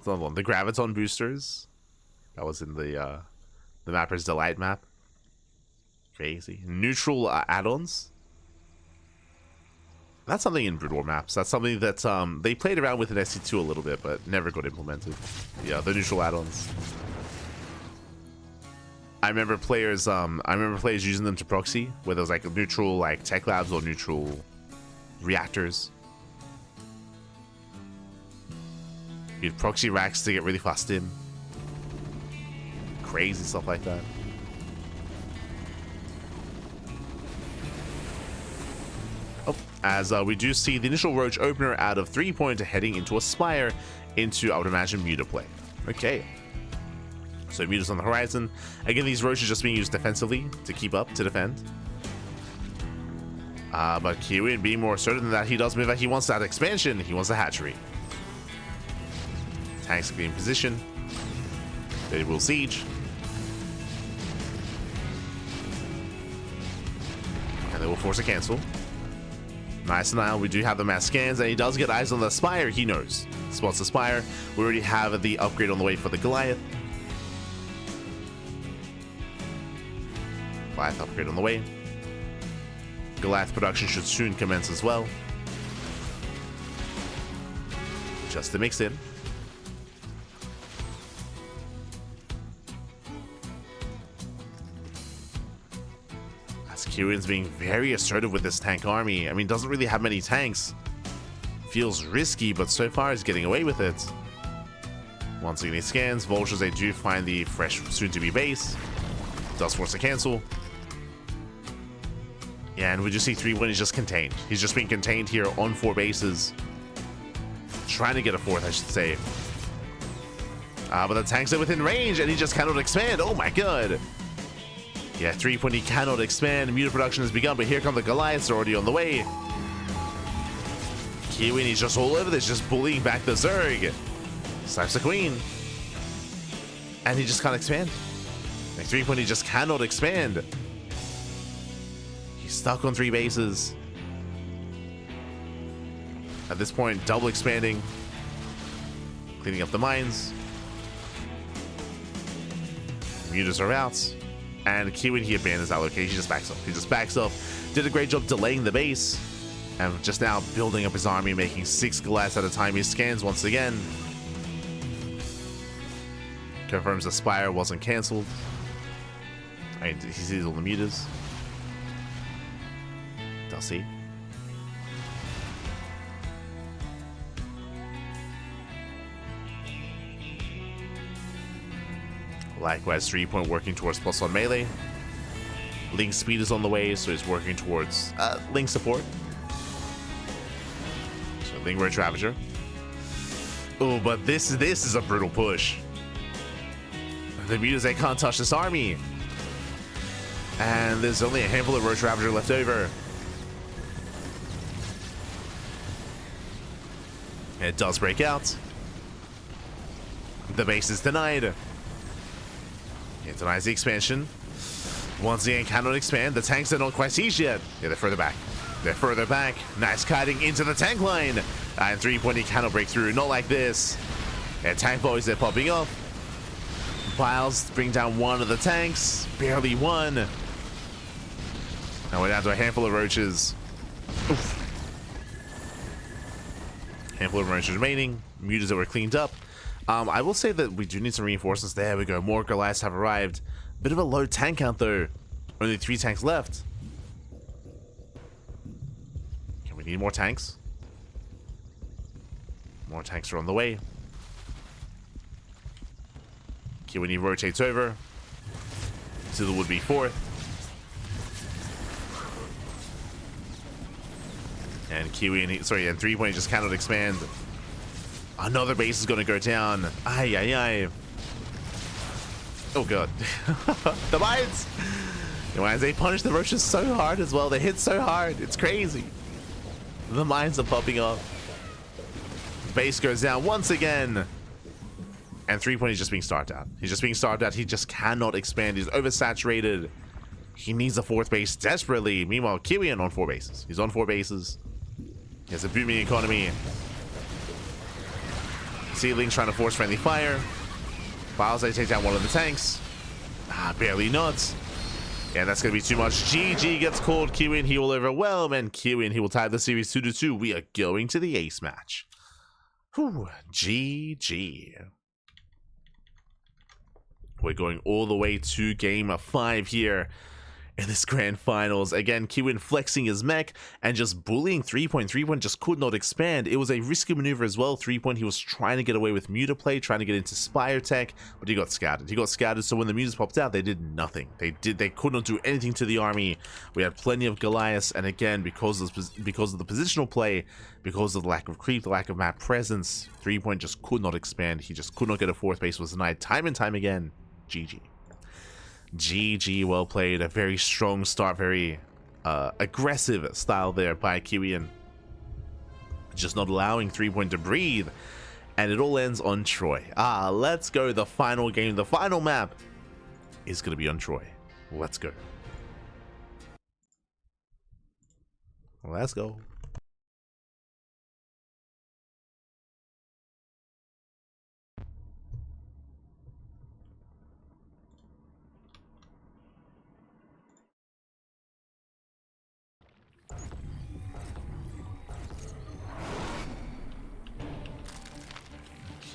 Another one. The Graviton boosters. That was in the Mapper's Delight map. Crazy. Neutral add-ons. That's something in Brood War maps. That's something that they played around with in SC2 a little bit, but never got implemented. Yeah, the neutral add-ons. I remember players using them to proxy, where there was like neutral like tech labs or neutral reactors. You'd proxy racks to get really fast in. Crazy stuff like that. Oh, as we do see the initial Roach opener out of 3-point heading into a Spire into, I would imagine, Muta play. Okay. So Muta's on the horizon. Again, these Roaches just being used defensively to keep up, to defend. But Kiwian being more assertive than that, he does move that. He wants that expansion. He wants the hatchery. Tanks in position. They will siege. And they will force a cancel. Nice and now we do have the mass scans, and he does get eyes on the Spire. He knows. Spots the Spire. We already have the upgrade on the way for the Goliath. Goliath upgrade on the way. Goliath production should soon commence as well. Just to mix in. Kiwian's being very assertive with this tank army. I mean, doesn't really have many tanks. Feels risky, but so far is getting away with it. Once again, he scans. Vultures, they do find the fresh, soon-to-be base. Does force a cancel. Yeah, and we just see 3-1 is just contained. He's just being contained here on 4 bases. Trying to get a 4th, I should say. But the tanks are within range, and he just cannot expand. Oh my god. Yeah, 3-point, he cannot expand. Muta production has begun, but here come the Goliaths already on the way. Kiwian, he's just all over this, just bullying back the Zerg. Slaps the Queen. And he just can't expand. Like 3-point, he just cannot expand. He's stuck on 3 bases. At this point, double expanding. Cleaning up the mines. Mutas are out. And Kiwian, he abandons that location. He just backs up. He just backs up. Did a great job delaying the base. And just now building up his army, making 6 Goliaths at a time. He scans once again. Confirms the Spire wasn't cancelled. I mean, he sees all the mutas. Does he? Likewise, 3-point working towards +1 melee. Link speed is on the way, so he's working towards Link support. So Link Roach Ravager. Oh, but this is a brutal push. The mutas, they can't touch this army. And there's only a handful of Roach Ravager left over. It does break out. The base is denied. It denies the expansion. Once again, cannot expand. The tanks are not quite sieged yet. Yeah, they're further back. They're further back. Nice kiting into the tank line. And 3-point, he cannot break through. Not like this. And tank boys, they're popping up. Biles bring down one of the tanks. Barely one. Now we're down to a handful of roaches. Oof. Handful of roaches remaining. Mutas that were cleaned up. I will say that we do need some reinforcements. There we go. More Goliaths have arrived. Bit of a low tank count though. Only 3 tanks left. Can we need more tanks? More tanks are on the way. Kiwian rotates over to the would-be 4th. And Kiwian, sorry, and 3-point just cannot expand. Another base is going to go down. Ay, ay, ay. Oh, God. The mines! The mines, they punish the roaches so hard as well. They hit so hard. It's crazy. The mines are popping up. Base goes down once again. And threepoint is just being starved out. He's just being starved out. He just cannot expand. He's oversaturated. He needs a fourth base desperately. Meanwhile, Kiwian on 4 bases. He's on 4 bases. He has a booming economy. Seedlings trying to force friendly fire. Biweekly takes out one of the tanks. Barely not. Yeah, that's going to be too much. GG gets called. Kiwian, he will overwhelm. And Kiwian, he will tie the series 2-2. We are going to the ace match. Whew. GG. We're going all the way to game 5 here in this grand finals. Again, Kiwian flexing his mech and just bullying threepoint. Threepoint just could not expand. It was a risky maneuver as well. Threepoint, he was trying to get away with Muta play, trying to get into Spire Tech, but he got scattered. He got scattered, so when the Mutas popped out, they did nothing. They could not do anything to the army. We had plenty of Goliaths, and again, because of the positional play, because of the lack of creep, the lack of map presence, Threepoint just could not expand. He just could not get a fourth base. Was denied time and time again. GG. GG, well played. A very strong start, very aggressive style there by Kiwian. Just not allowing Threepoint to breathe. And it all ends on Troy. Let's go. The final game, the final map is going to be on Troy. Let's go. Let's go.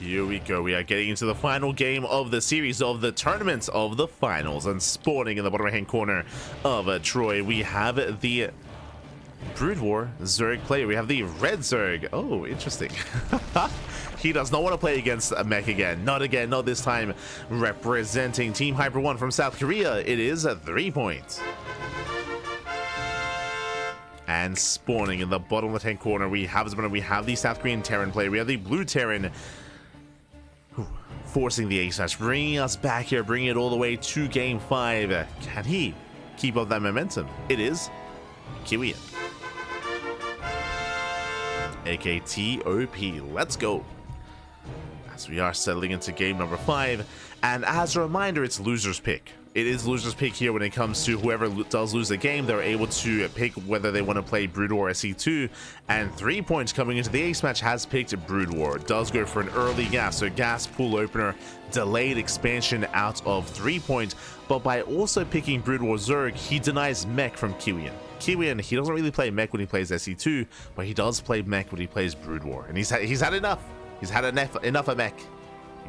Here we go. We are getting into the final game of the series of the tournament of the finals. And spawning in the bottom right-hand corner of Troy, we have the Brood War Zerg player. We have the red Zerg. Oh, interesting. He does not want to play against a mech again. Not again. Not this time. Representing Team Hyper 1 from South Korea, it is a threepoint. And spawning in the bottom left-hand corner, we have the South Korean Terran player. We have the blue Terran. Forcing the ace match, bringing us back here, bringing it all the way to game 5. Can he keep up that momentum? It is Kiwian, aka TOP. Let's go. As we are settling into game number 5, and as a reminder, it's loser's pick. It is loser's pick here when it comes to whoever does lose the game. They're able to pick whether they want to play Brood War SC2, and threepoint coming into the ace match has picked Brood War. It does go for an early gas, so gas pool opener, delayed expansion out of threepoint, but by also picking Brood War Zerg, he denies mech from Kiwian. Kiwian, he doesn't really play mech when he plays SC2, but he does play mech when he plays Brood War, and he's had enough. He's had enough of mech.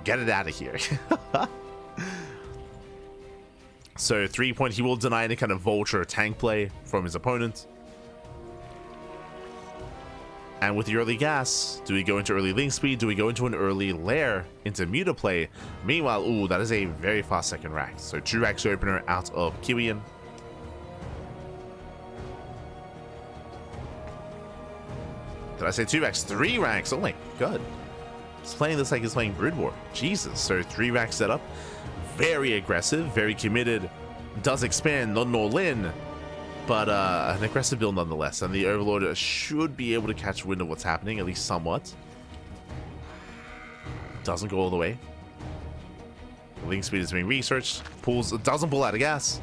Get it out of here. So threepoint, he will deny any kind of vulture or tank play from his opponent. And with the early gas, do we go into early link speed? Do we go into an early lair into Muta play? Meanwhile, ooh, that is a very fast second rack. So 2 racks opener out of Kiwian. Did I say 2 racks? 3 racks. Oh my god. He's playing this like he's playing Brood War. Jesus. So 3 rack setup. Very aggressive, very committed. Does expand, not an all-in, but an aggressive build nonetheless. And the Overlord should be able to catch wind of what's happening, at least somewhat. Doesn't go all the way. Link speed is being researched. Doesn't pull out of gas.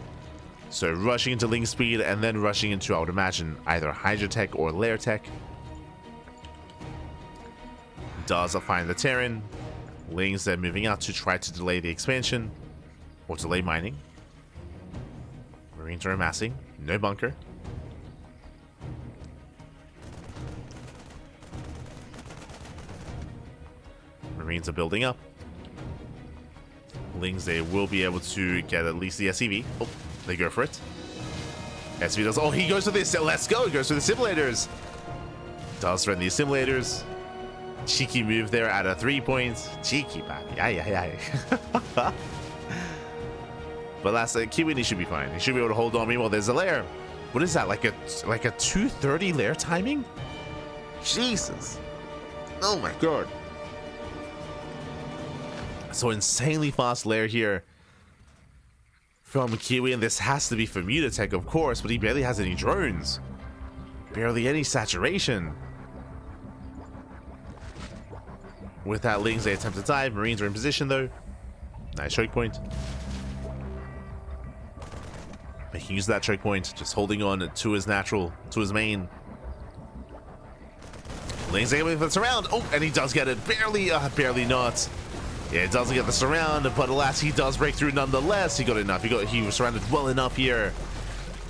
So rushing into link speed and then rushing into, I would imagine, either Hydra Tech or Lair Tech. Does find the Terran. Lings then moving out to try to delay the expansion. Or delay mining. Marines are amassing. No bunker. Marines are building up. Lings, they will be able to get at least the SCV. Oh, they go for it. SCV does. Oh, he goes for this. Let's go. He goes for the simulators. Does threaten these simulators. Cheeky move there at a 3-point. Cheeky, papi. Aye. But last Kiwian, he should be fine. He should be able to hold on. Meanwhile, there's a lair. What is that? Like a 230 lair timing? Jesus. Oh my god. So insanely fast lair here from Kiwian. This has to be for Muta Tech, of course, but he barely has any drones. Barely any saturation. With that Lings, they attempt to dive. Marines are in position though. Nice choke point. Making use of that choke point, just holding on to his natural, to his main. Lings able to surround. Oh, and he does get it. Barely, barely not. Yeah, it doesn't get the surround, but alas, he does break through nonetheless. He got enough. He was surrounded well enough here.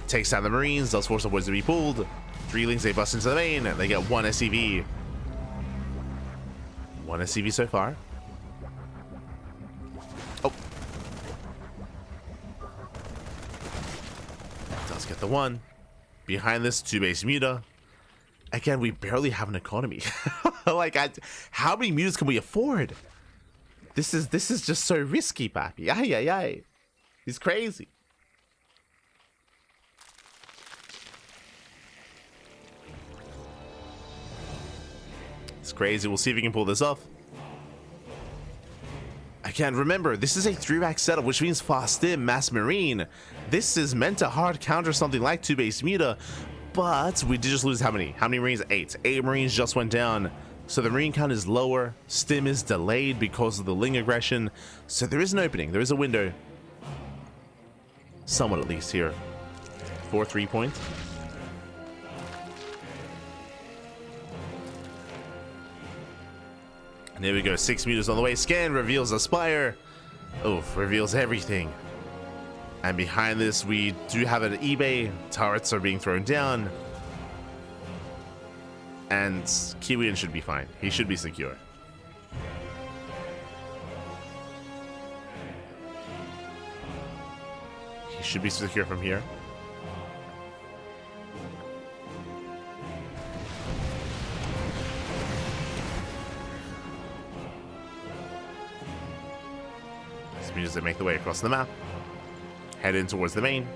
Takes down the Marines, does force the boys to be pulled. 3 Lings, they bust into the main, and they get 1 SCV. 1 SCV so far. Oh. Does get the 1. Behind this, 2 base muta. Again, we barely have an economy. Like, how many mutas can we afford? This is just so risky, papi. Ay, ay, ay. He's crazy. It's crazy. We'll see if we can pull this off. Again, remember, this is a 3-rack setup, which means fast stim, mass marine. This is meant to hard counter something like 2 base muta, but we did just lose how many? How many Marines? 8. 8 Marines just went down. So the Marine count is lower. Stim is delayed because of the Ling aggression. So there is an opening. There is a window. Somewhat at least here. For 3-point. And there we go. 6 meters on the way. Scan reveals a spire. Oh, reveals everything. And behind this, we do have an eBay. Turrets are being thrown down. And Kiwian should be fine. He should be secure. He should be secure from here. As mutas that make the way across the map. Head in towards the main.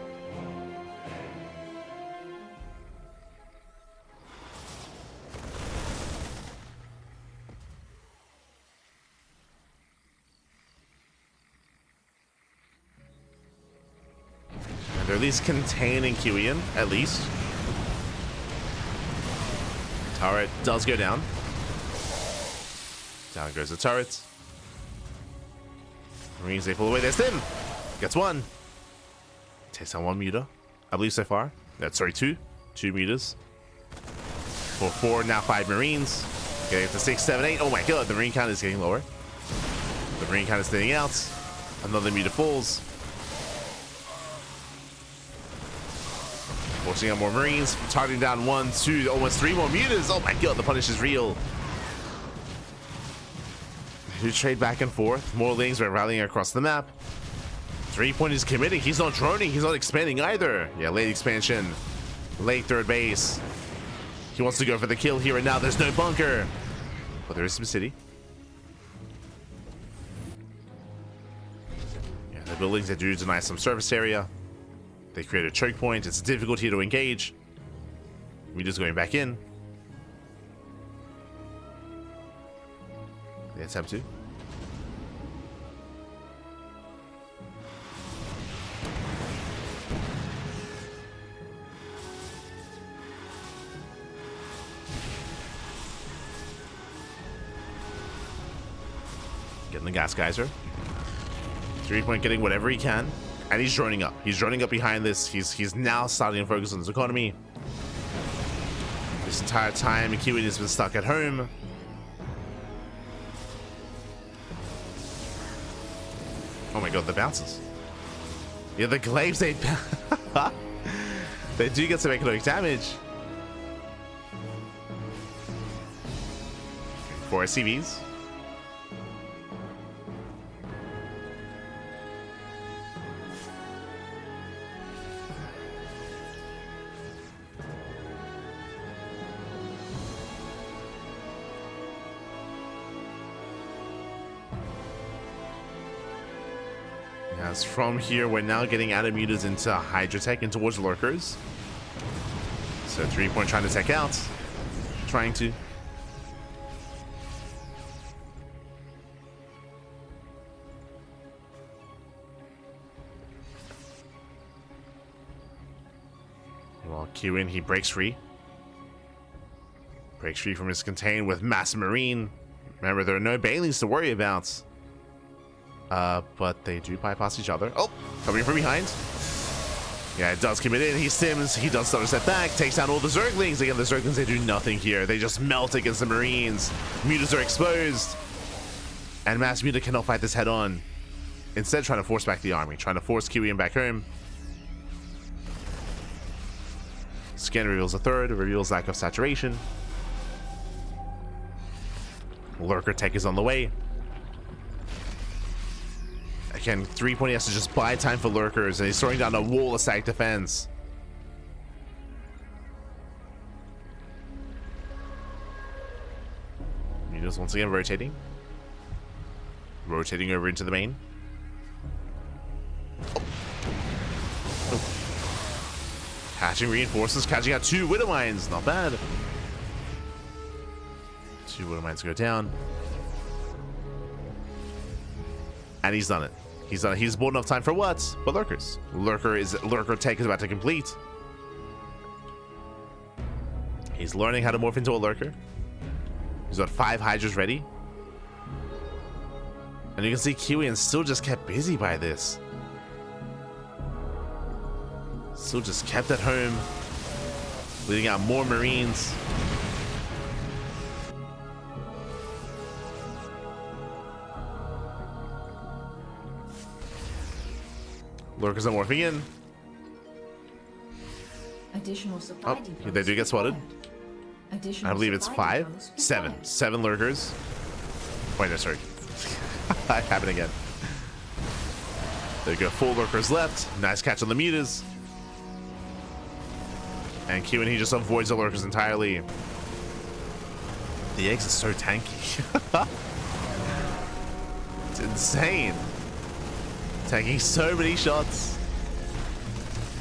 They're at least containing Kiwian, at least. Turret does go down. Down goes the turret. Marines, they pull away their stim. Gets 1. Takes down 1 muta, I believe so far. That's sorry, 2. 2 mutas. For 4, now 5 Marines. Getting up to 6, 7, 8. Oh my god, the Marine count is getting lower. The Marine count is thinning out. Another muta falls. Forcing out more Marines, targeting down 1, 2, almost 3 more mutas. Oh my god, the punish is real. You trade back and forth. More Lings are rallying across the map. 3-point is committing. He's not droning. He's not expanding either. Yeah, late expansion. Late 3rd base. He wants to go for the kill here and now. There's no bunker. But there is some city. Yeah, the buildings that do deny some surface area. They create a choke point. It's difficult here to engage. We're just going back in. They attempt to. Getting the gas geyser. 3-point getting whatever he can. And he's droning up. He's droning up behind this. He's now starting to focus on his economy. This entire time, Kiwian has been stuck at home. Oh my god, the bounces. Yeah, the glaives, they do get some economic damage. 4 SCVs. As from here, we're now getting out of mutas into Hydrotech and towards lurkers. So 3-point trying to tech out. Trying to. Well, Kiwian, he breaks free. Breaks free from his contain with Mass Marine. Remember, there are no Banelings to worry about. But they do bypass each other. Oh, coming from behind. Yeah, it does commit in. He stims. He does start a step back. Takes down all the Zerglings. Again, the Zerglings, they do nothing here. They just melt against the Marines. Mutas are exposed. And Mass Muta cannot fight this head on. Instead, trying to force back the army. Trying to force Kiwian back home. Scan reveals a third. Reveals lack of saturation. Lurker tech is on the way. Again, 3-point has to just buy time for lurkers, and he's throwing down a wall of stack defense. Mutas once again rotating. Rotating over into the main. Oh. Catching reinforcements, catching out 2 Widow Mines. Not bad. 2 Widow Mines go down. And he's done it. He's done it. He's bought enough time for what? But lurkers. Lurker tech is about to complete. He's learning how to morph into a lurker. He's got 5 Hydras ready. And you can see Kiwian still just kept busy by this. Still just kept at home. Leading out more Marines. Lurkers are morphing in. Additional supply depots they do get spotted. Additional I believe it's 5, 7. 7 lurkers. Wait, no, sorry. That happened again. There you go, 4 lurkers left. Nice catch on the mutas. And Kiwian, he just avoids the lurkers entirely. The eggs are so tanky. It's insane. Taking so many shots.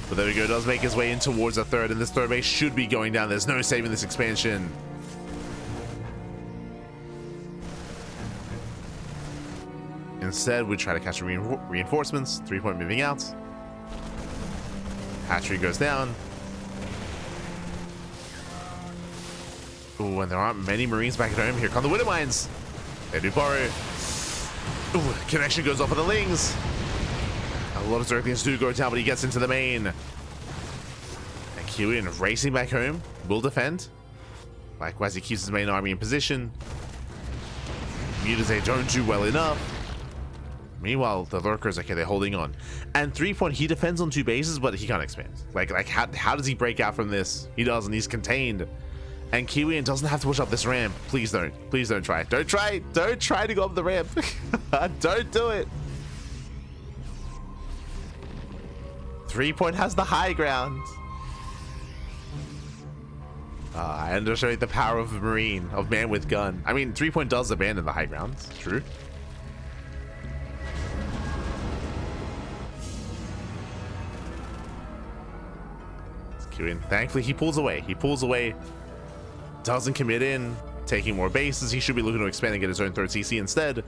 But there we go, does make his way in towards a third, and this third base should be going down. There's no saving this expansion. Instead, we try to catch reinforcements. 3-point moving out. Hatchery goes down. Ooh, and there aren't many Marines back at home. Here come the Widow Mines. They do borrow. Ooh, connection goes off of the Lings. A lot of Zerglings do go down, but he gets into the main. And Kiwian racing back home. Will defend. Likewise, he keeps his main army in position. Mutas, they don't do well enough. Meanwhile, the lurkers, okay, they're holding on. And 3-point, he defends on 2 bases, but he can't expand. Like how does he break out from this? He doesn't. He's contained. And Kiwian doesn't have to push up this ramp. Please don't. Please don't try. Don't try. Don't try to go up the ramp. Don't do it. 3-point has the high ground. I understand the power of the Marine, of man with gun. I mean, 3-point does abandon the high ground. True. Kiwian, thankfully, he pulls away. He pulls away. Doesn't commit in. Taking more bases. He should be looking to expand and get his own 3rd CC instead.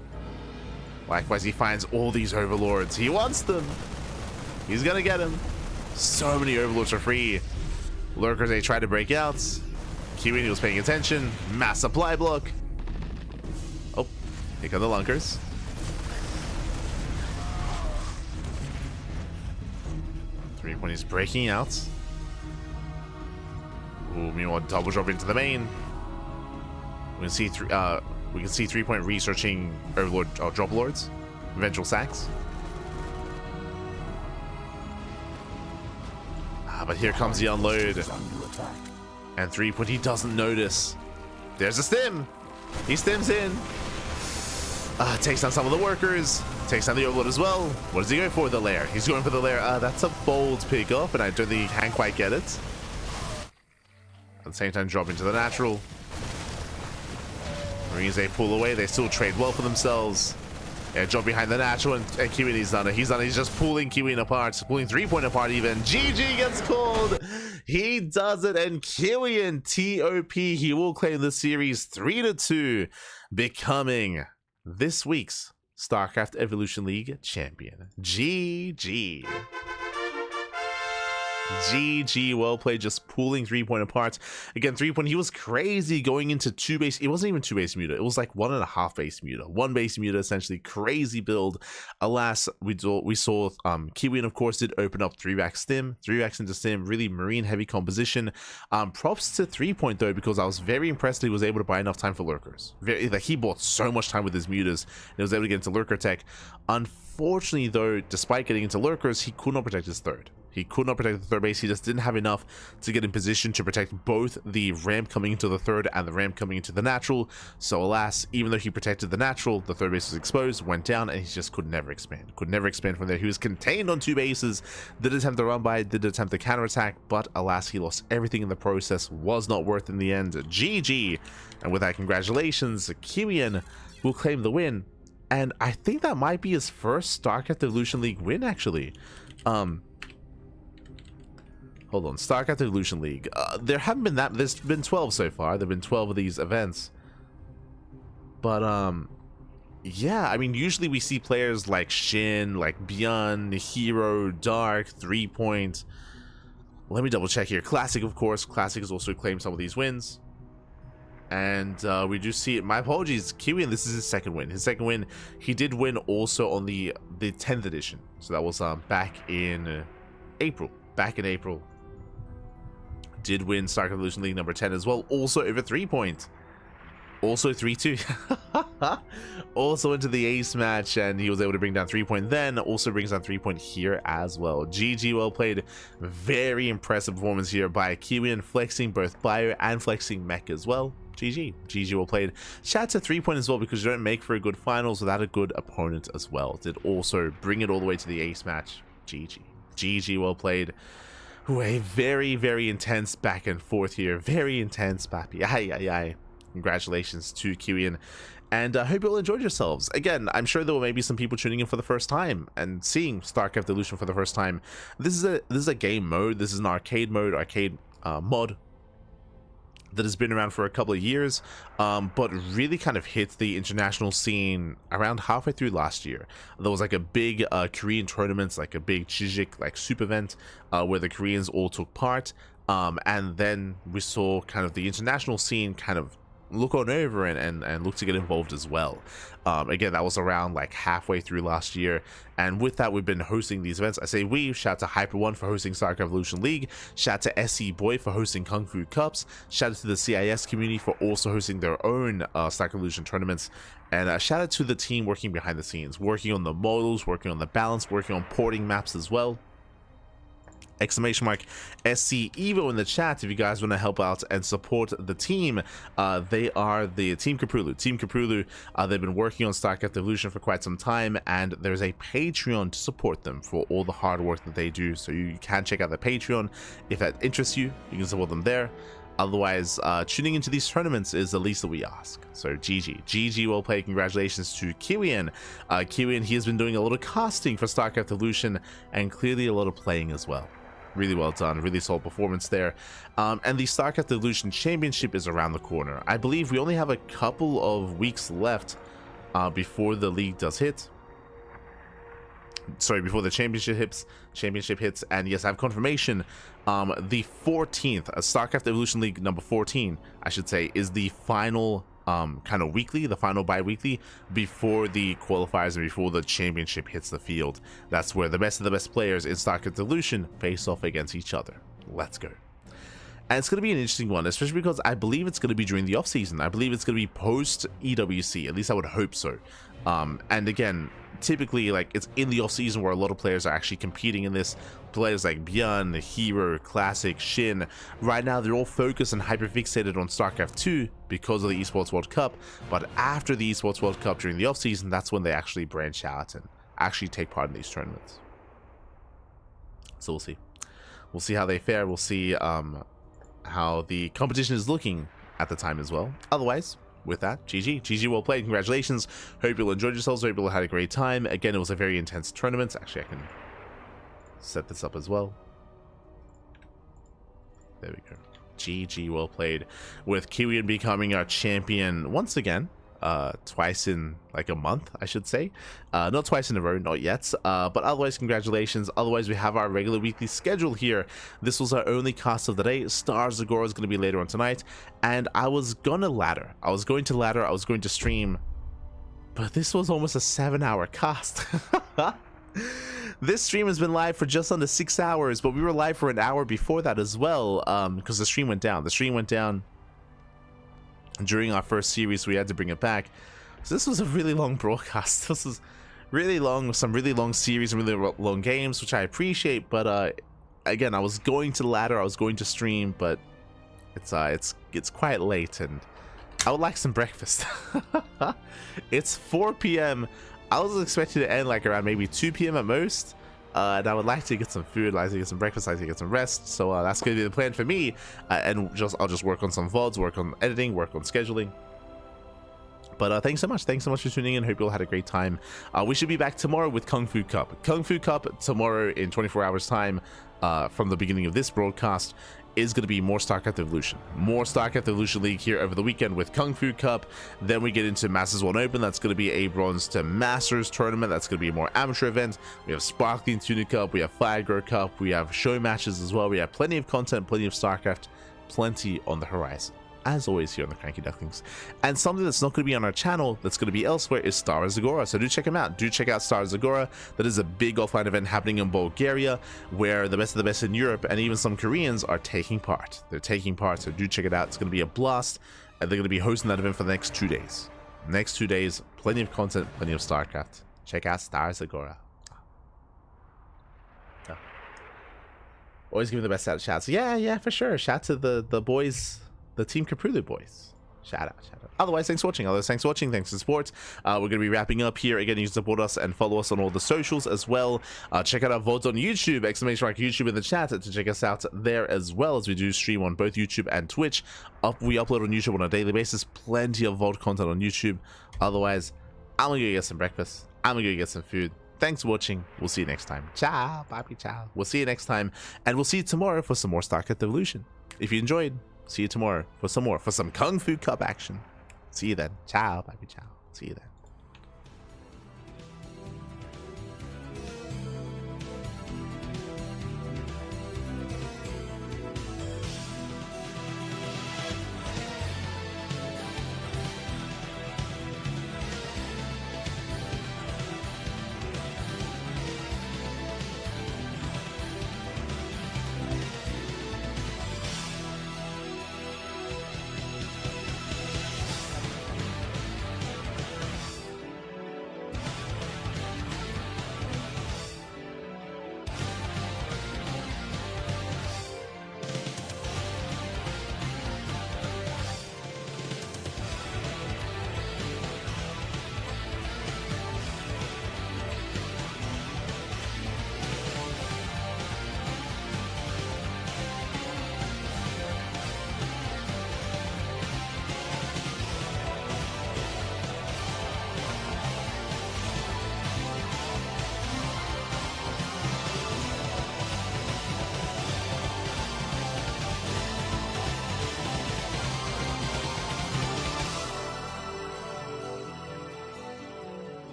Likewise, he finds all these overlords. He wants them. He's gonna get him. So many overlords for free. Lurkers, they try to break out. Kiwian, he was paying attention. Mass supply block. Oh, here come the lunkers. Three-point is breaking out. Ooh, meanwhile, double drop into the main. We can see 3-point researching overlord drop lords, eventual sacks. But here comes the unload. And 3-point, he doesn't notice. There's a stim. He stims in. Takes down some of the workers. Takes down the overlord as well. What does he go for? The lair. He's going for the lair. That's a bold pick up, and I don't think he can quite get it. At the same time, drop into the natural. Marines, they pull away. They still trade well for themselves. Yeah, drop behind the natural, and Kiwian, he's done it. He's done it. He's just pulling Kiwian apart. Pulling 3-point apart even. GG gets called. He does it, and Kiwian, TOP, he will claim the series 3-2, becoming this week's StarCraft Evolution League champion. GG. GG, well played, just pulling 3-point apart. Again, 3-point, he was crazy going into 2 base. It wasn't even 2 base muta. It was like 1.5 base muta. 1 base muta, essentially. Crazy build. Alas, we saw Kiwian, of course, did open up 3-back stim. 3-backs into stim, really marine heavy composition. Props to 3-point though, because I was very impressed that he was able to buy enough time for lurkers. Like, he bought so much time with his mutas, and he was able to get into lurker tech. Unfortunately though, despite getting into lurkers, he could not protect his third. He could not protect the third base. He just didn't have enough to get in position to protect both the ramp coming into the third and the ramp coming into the natural. So alas, even though he protected the natural, the third base was exposed, went down, and he just could never expand. Could never expand from there. He was contained on 2 bases, did attempt to run by, did attempt to counterattack, but alas, he lost everything in the process. Was not worth in the end. GG. And with that, congratulations. Kiwian will claim the win. And I think that might be his first StarCraft Evolution League win, actually. Hold on, StarCraft Evolution League. There haven't been that. There's been 12 so far. There've been 12 of these events. But yeah. I mean, usually we see players like Shin, like Bian, Hero, Dark, 3-point. Let me double check here. Classic, of course. Classic has also claimed some of these wins. And we do see it. My apologies, Kiwian. This is his second win. His second win. He did win also on the 10th edition. So that was back in April. Did win StarCraft Evolution League number 10 as well, also over 3-point, also 3-2. Also into the ace match, and he was able to bring down 3-point, then also brings down 3-point here as well. GG, well played. Very impressive performance here by Kiwian, flexing both bio and flexing mech as well. GG, well played. Shout out to 3-point as well, because you don't make for a good finals without a good opponent as well. Did also bring it all the way to the ace match. GG, well played. Ooh, a very, very intense back and forth here. Very intense, Pappy. Aye. Congratulations to Kiwian. And I hope you all enjoyed yourselves. Again, I'm sure there may be some people tuning in for the first time and seeing StarCraft Evolution for the first time. This is a game mode. This is an arcade mode, mod that has been around for a couple of years, but really kind of hit the international scene around halfway through last year. There was like a big Korean tournament, like a big Chijik like super event where the Koreans all took part, and then we saw kind of the international scene kind of look on over and look to get involved as well. Again, that was around like halfway through last year, and with that we've been hosting these events. I say we, shout out to Hyper1 for hosting StarCraft Evolution League, shout out to SC Boy for hosting Kung Fu Cups, shout out to the CIS community for also hosting their own StarCraft Evolution tournaments, and shout out to the team working behind the scenes, working on the models, working on the balance, working on porting maps as well. Exclamation mark SC Evo in the chat if you guys want to help out and support the team. They are the Team Kapulu. They've been working on StarCraft Evolution for quite some time, and there's a Patreon to support them for all the hard work that they do, so you can check out the Patreon if that interests you. You can support them there. Otherwise, tuning into these tournaments is the least that we ask. So GG, well played. Congratulations to Kiwian. Kiwian, he has been doing a lot of casting for StarCraft Evolution and clearly a lot of playing as well. Really well done, really solid performance there. And the StarCraft Evolution Championship is around the corner. I believe we only have a couple of weeks left before the league does hit. Sorry, before the championship hits. And yes, I have confirmation. The 14th, StarCraft Evolution League number 14, I should say, is the final kind of weekly, the final bi-weekly before the qualifiers and before the championship hits the field. That's where the best of the best players in StarCraft Evolution face off against each other. Let's go. And it's going to be an interesting one, especially because I believe it's going to be during the off season. I believe it's going to be post EWC, at least I would hope so. And again, typically, like, it's in the off season where a lot of players are actually competing in this. Players like Bian, Hero, Classic, Shin, right now they're all focused and hyper fixated on StarCraft 2 because of the Esports World Cup. But after the Esports World Cup during the off season, that's when they actually branch out and actually take part in these tournaments. So we'll see how they fare. We'll see how the competition is looking at the time as well. Otherwise, with that, GG, well played. Congratulations. Hope you all enjoyed yourselves. Hope you all had a great time. Again, it was a very intense tournament. Actually, I can set this up as well. There we go. GG, well played. With Kiwian becoming our champion once again. twice in like a month, I should say. Not twice in a row, not yet, but otherwise congratulations. Otherwise we have our regular weekly schedule here. This was our only cast of the day. Stars Agora is going to be later on tonight, and I was going to ladder, I was going to stream, but this was almost a 7-hour cast. This stream has been live for just under 6 hours, but we were live for an hour before that as well, because the stream went down. The stream went down during our first series, so we had to bring it back. So this was a really long broadcast. This was really long, with some really long series and really long games, which I appreciate. But again, I was going to ladder, I was going to stream, but it's quite late, and I would like some breakfast. It's 4 p.m. I was expecting to end like around maybe 2 p.m. at most, and I would like to get some food, like to get some breakfast, like to get some rest. So that's going to be the plan for me, and I'll just work on some VODs, work on editing, work on scheduling. But thanks so much for tuning in. Hope you all had a great time. We should be back tomorrow with Kung Fu Cup. Kung Fu Cup tomorrow in 24 hours time, from the beginning of this broadcast, is going to be more StarCraft Evolution. More StarCraft Evolution League here over the weekend with Kung Fu Cup. Then we get into Masters 1 Open. That's going to be a Bronze to Masters tournament. That's going to be a more amateur event. We have Sparkling Tuna Cup. We have Firegrow Cup. We have show matches as well. We have plenty of content, plenty of StarCraft, plenty on the horizon, as always, here on the CranKy Ducklings. And something that's not going to be on our channel, that's going to be elsewhere, is Stars Agora. So do check them out. Do check out Stars Agora. That is a big offline event happening in Bulgaria, where the best of the best in Europe and even some Koreans are taking part. They're taking part, so do check it out. It's going to be a blast, and they're going to be hosting that event for the next 2 days. Next 2 days, plenty of content, plenty of StarCraft. Check out Stars Agora. Yeah. Always giving the best out shouts. Yeah, for sure. Shout to the boys, the Team Caprulu boys. Shout out. Otherwise, thanks for watching. Thanks for the support. We're going to be wrapping up here. Again, you can support us and follow us on all the socials as well. Check out our VODs on YouTube, !YouTube in the chat to check us out there, as well as we do stream on both YouTube and Twitch. We upload on YouTube on a daily basis. Plenty of VOD content on YouTube. Otherwise, I'm going to go get some breakfast. I'm going to go get some food. Thanks for watching. We'll see you next time. Ciao, papi, ciao. We'll see you next time, and we'll see you tomorrow for some more StarCraft Evolution. If you enjoyed, see you tomorrow for some Kung Fu Cup action. See you then. Ciao, baby, ciao. See you then.